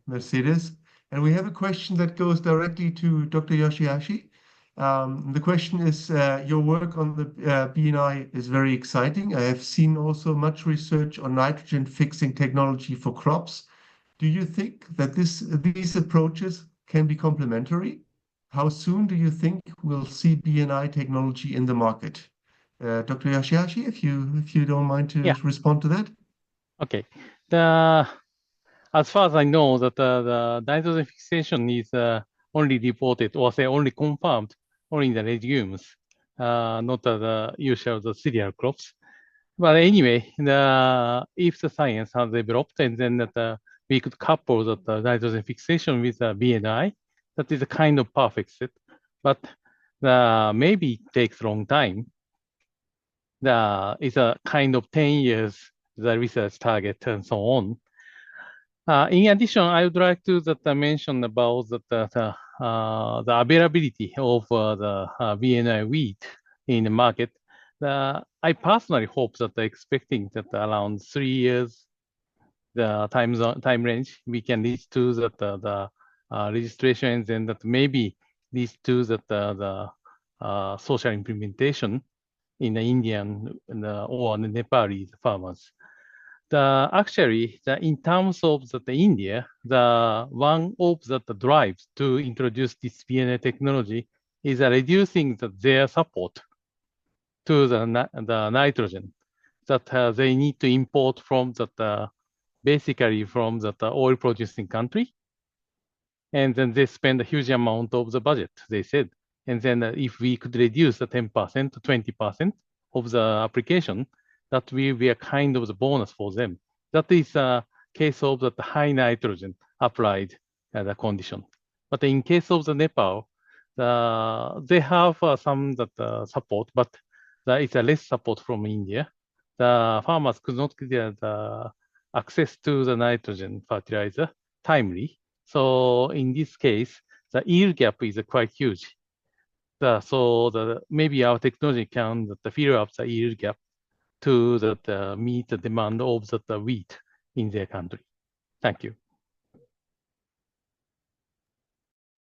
Speaker 1: Mercedes. And we have a question that goes directly to Dr. Yoshihashi. The question is, your work on the BNI is very exciting. I have seen also much research on nitrogen fixing technology for crops. Do you think that these approaches can be complementary? How soon do you think we'll see BNI technology in the market? Dr. Yoshihashi, if you don't mind to respond to that.
Speaker 5: Okay. As far as I know, that the nitrogen fixation is only reported, or say only confirmed, only in the legumes, not the usual the cereal crops. But anyway, if the science has developed, and then that we could couple the nitrogen fixation with BNI, that is a kind of perfect set. But maybe it takes a long time. It's a kind of 10 years, the research target and so on. In addition, I would like to mention about the availability of the BNI wheat in the market. I personally hope that expecting that around 3 years, the time range, we can reach to the registrations, and that maybe leads to the social implementation in the Indian or the Nepalese farmers. Actually, in terms of India, the one of the drives to introduce this BNI technology is reducing their support to the nitrogen that they need to import from basically from the oil producing country. And then they spend a huge amount of the budget, they said. And then if we could reduce the 10% to 20% of the application, that will be a kind of the bonus for them. That is a case of the high nitrogen applied the condition. But in case of the Nepal, they have some support, but it's a less support from India. The farmers could not get the access to the nitrogen fertilizer timely. So in this case, the yield gap is quite huge. So maybe our technology can fill up the yield gap to meet the demand of the wheat in their country. Thank you.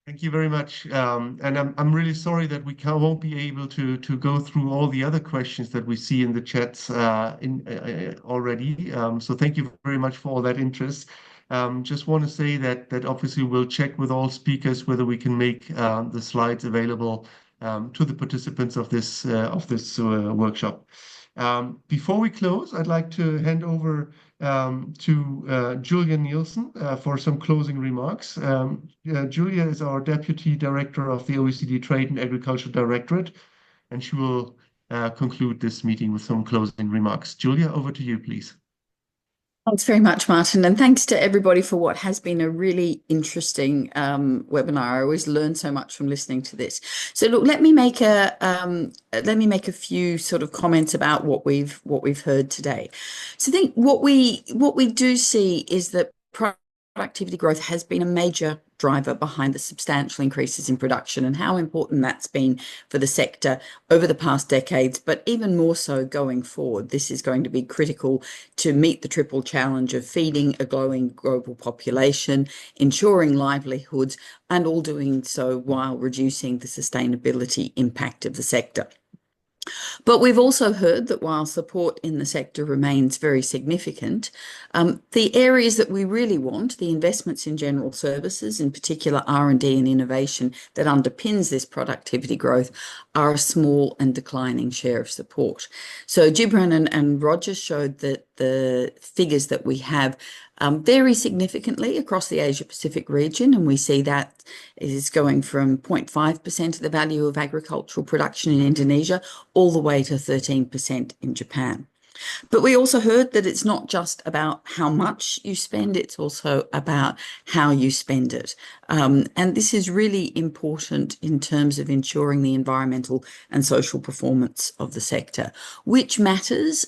Speaker 1: Thank you very much. And I'm really sorry that we won't be able to go through all the other questions that we see in the chats already. So thank you very much for all that interest. Just want to say that obviously we'll check with all speakers whether we can make the slides available to the participants of this workshop. Before we close, I'd like to hand over to Julia Nielsen for some closing remarks. Julia is our Deputy Director of the OECD Trade and Agriculture Directorate, and she will conclude this meeting with some closing remarks. Julia, over to you, please.
Speaker 11: Thanks very much, Martin, and thanks to everybody for what has been a really interesting webinar. I always learn so much from listening to this. So, look, let me make a few sort of comments about what we've heard today. So, I think what we do see is that productivity growth has been a major driver behind the substantial increases in production and how important that's been for the sector over the past decades, but even more so going forward. This is going to be critical to meet the triple challenge of feeding a growing global population, ensuring livelihoods, and all doing so while reducing the sustainability impact of the sector. But we've also heard that while support in the sector remains very significant, the areas that we really want, the investments in general services, in particular R&D and innovation that underpins this productivity growth, are a small and declining share of support. So Gibran and Roger showed that the figures that we have vary significantly across the Asia-Pacific region, and we see that is going from 0.5% of the value of agricultural production in Indonesia all the way to 13% in Japan. But we also heard that it's not just about how much you spend, it's also about how you spend it. And this is really important in terms of ensuring the environmental and social performance of the sector, which matters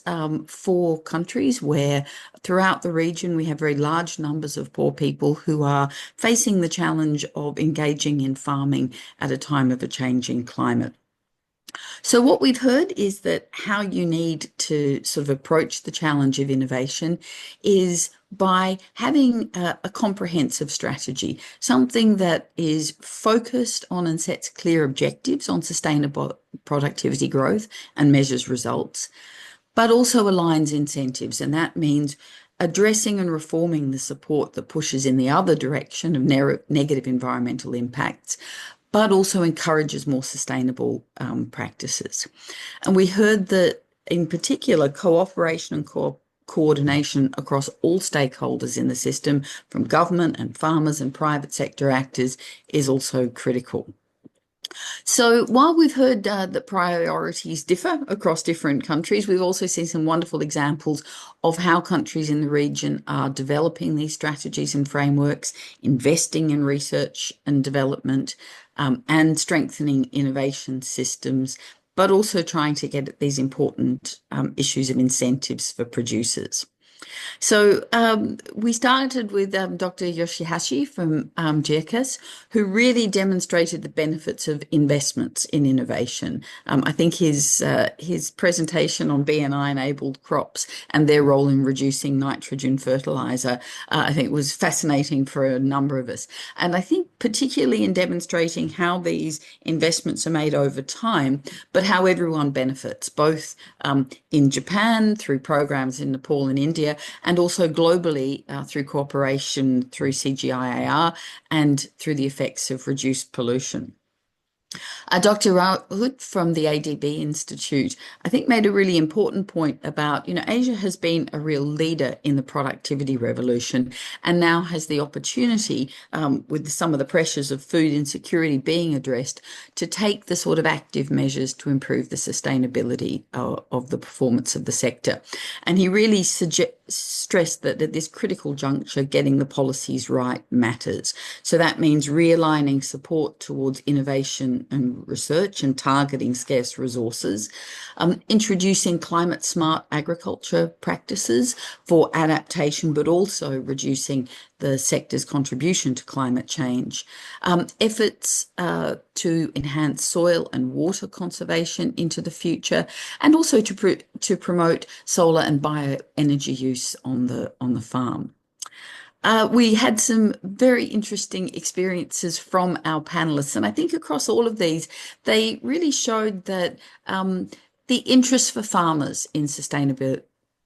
Speaker 11: for countries where throughout the region we have very large numbers of poor people who are facing the challenge of engaging in farming at a time of a changing climate. So what we've heard is that how you need to sort of approach the challenge of innovation is by having a comprehensive strategy, something that is focused on and sets clear objectives on sustainable productivity growth and measures results, but also aligns incentives. And that means addressing and reforming the support that pushes in the other direction of negative environmental impacts, but also encourages more sustainable practices. And we heard that, in particular, cooperation and coordination across all stakeholders in the system, from government and farmers and private sector actors, is also critical. So while we've heard that priorities differ across different countries, we've also seen some wonderful examples of how countries in the region are developing these strategies and frameworks, investing in research and development, and strengthening innovation systems, but also trying to get at these important issues of incentives for producers. So we started with Dr. Yoshihashi from GECAS, who really demonstrated the benefits of investments in innovation. I think his presentation on BNI-enabled crops and their role in reducing nitrogen fertilizer, I think was fascinating for a number of us. And I think particularly in demonstrating how these investments are made over time, but how everyone benefits, both in Japan through programs in Nepal and India, and also globally through cooperation through CGIAR and through the effects of reduced pollution. Dr. Rahut from the ADB Institute, I think, made a really important point about, Asia has been a real leader in the productivity revolution and now has the opportunity, with some of the pressures of food insecurity being addressed, to take the sort of active measures to improve the sustainability of the performance of the sector. And he really stressed that at this critical juncture, getting the policies right matters. So that means realigning support towards innovation and research and targeting scarce resources, introducing climate smart agriculture practices for adaptation, but also reducing the sector's contribution to climate change, efforts to enhance soil and water conservation into the future, and also to promote solar and bioenergy use on the farm. We had some very interesting experiences from our panelists, and I think across all of these, they really showed that the interest for farmers in sustainable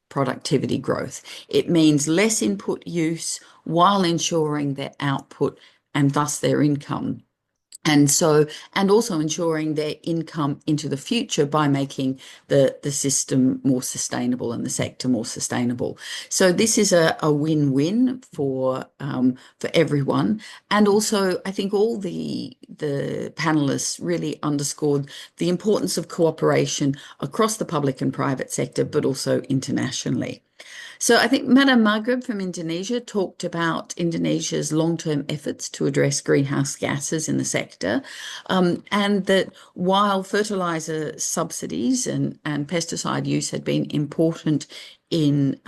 Speaker 11: productivity growth. It means less input use while ensuring their output and thus their income. And also ensuring their income into the future by making the system more sustainable and the sector more sustainable. So this is a win-win for everyone. And also, I think all the panelists really underscored the importance of cooperation across the public and private sector, but also internationally. So I think Madam Maghreb from Indonesia talked about Indonesia's long-term efforts to address greenhouse gases in the sector, and that while fertilizer subsidies and pesticide use had been important in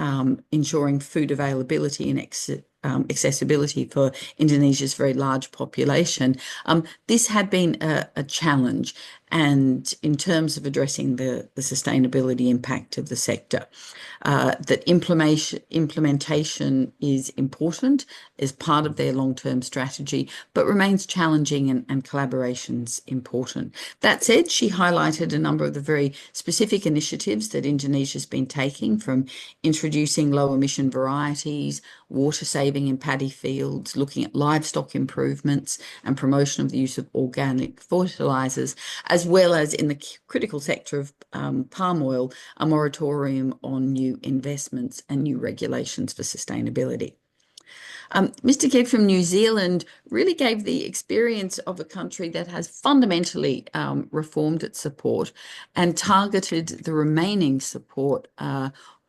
Speaker 11: ensuring food availability and accessibility for Indonesia's very large population, this had been a challenge, and in terms of addressing the sustainability impact of the sector. That implementation is important as part of their long-term strategy, but remains challenging and collaboration's important. That said, she highlighted a number of the very specific initiatives that Indonesia's been taking, from introducing low-emission varieties, water saving in paddy fields, looking at livestock improvements and promotion of the use of organic fertilizers, as well as in the critical sector of palm oil, a moratorium on new investments and new regulations for sustainability. Mr. Kidd from New Zealand really gave the experience of a country that has fundamentally reformed its support and targeted the remaining support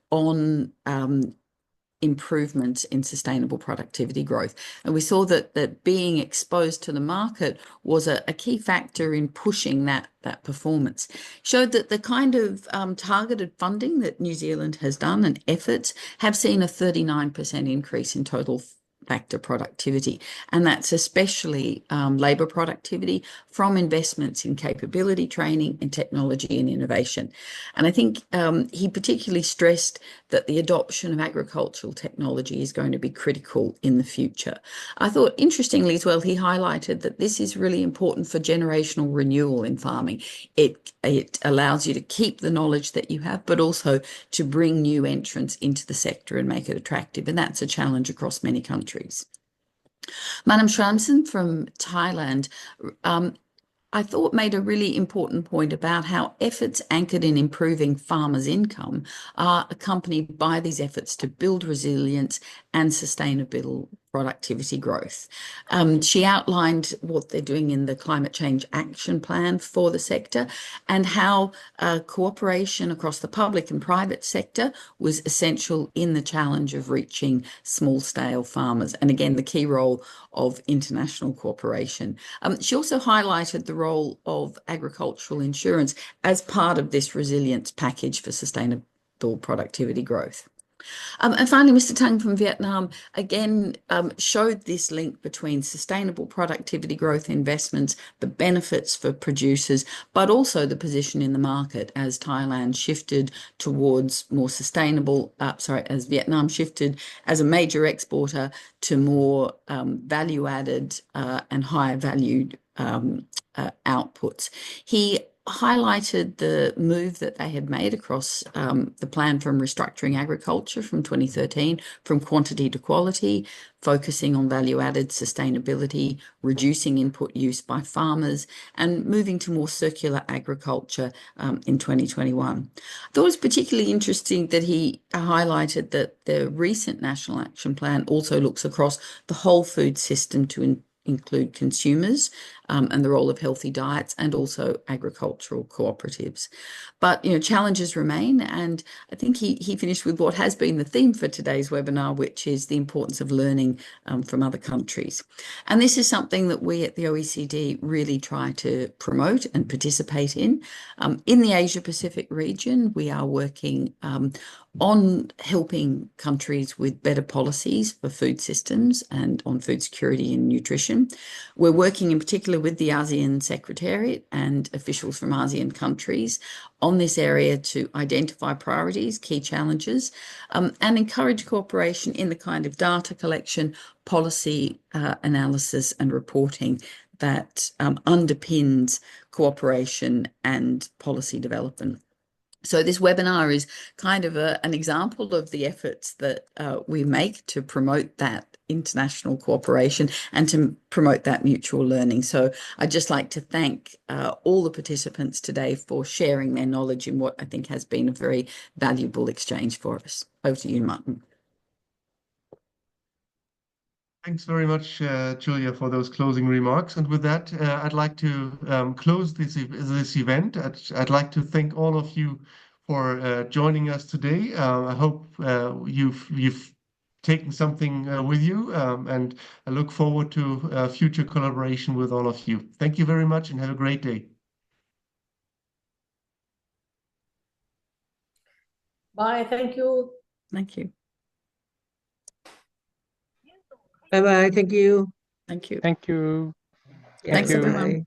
Speaker 11: on improvements in sustainable productivity growth. And we saw that being exposed to the market was a key factor in pushing that performance. Showed that the kind of targeted funding that New Zealand has done and efforts have seen a 39% increase in total factor productivity, and that's especially labour productivity from investments in capability training in technology and innovation. And I think he particularly stressed that the adoption of agricultural technology is going to be critical in the future. I thought, interestingly as well, he highlighted that this is really important for generational renewal in farming. It allows you to keep the knowledge that you have, but also to bring new entrants into the sector and make it attractive, and that's a challenge across many countries. Madam Shramson from Thailand, I thought made a really important point about how efforts anchored in improving farmers' income are accompanied by these efforts to build resilience and sustainable productivity growth. She outlined what they're doing in the Climate Change Action Plan for the sector, and how cooperation across the public and private sector was essential in the challenge of reaching small-scale farmers, and again, the key role of international cooperation. She also highlighted the role of agricultural insurance as part of this resilience package for sustainable productivity growth. And finally, Mr. Tang from Vietnam again showed this link between sustainable productivity growth investments, the benefits for producers, but also the position in the market as Thailand shifted towards more sustainable, as Vietnam shifted as a major exporter to more value-added and higher valued outputs. He highlighted the move that they had made across the plan from restructuring agriculture from 2013, from quantity to quality, focusing on value-added sustainability, reducing input use by farmers, and moving to more circular agriculture in 2021. I thought it was particularly interesting that he highlighted that the recent National Action Plan also looks across the whole food system to include consumers, and the role of healthy diets and also agricultural cooperatives. But challenges remain, and I think he finished with what has been the theme for today's webinar, which is the importance of learning from other countries. And this is something that we at the OECD really try to promote and participate in. In the Asia Pacific region, we are working on helping countries with better policies for food systems and on food security and nutrition. We're working in particular with the ASEAN Secretariat and officials from ASEAN countries on this area to identify priorities, key challenges, and encourage cooperation in the kind of data collection, policy analysis and reporting that underpins cooperation and policy development. So this webinar is kind of an example of the efforts that we make to promote that international cooperation and to promote that mutual learning. So I'd just like to thank all the participants today for sharing their knowledge in what I think has been a very valuable exchange for us. Over to you, Martin.
Speaker 1: Thanks very much, Julia, for those closing remarks. And with that, I'd like to close this event. I'd like to thank all of you for joining us today. I hope you've taken something with you, and I look forward to future collaboration with all of you. Thank you very much and have a great day.
Speaker 7: Bye. Thank you.
Speaker 11: Thank you.
Speaker 10: Bye bye. Thank you.
Speaker 11: Thank you.
Speaker 5: Thank you.
Speaker 10: Yeah,
Speaker 11: Thanks,
Speaker 5: you.
Speaker 11: everyone.
Speaker 10: bye.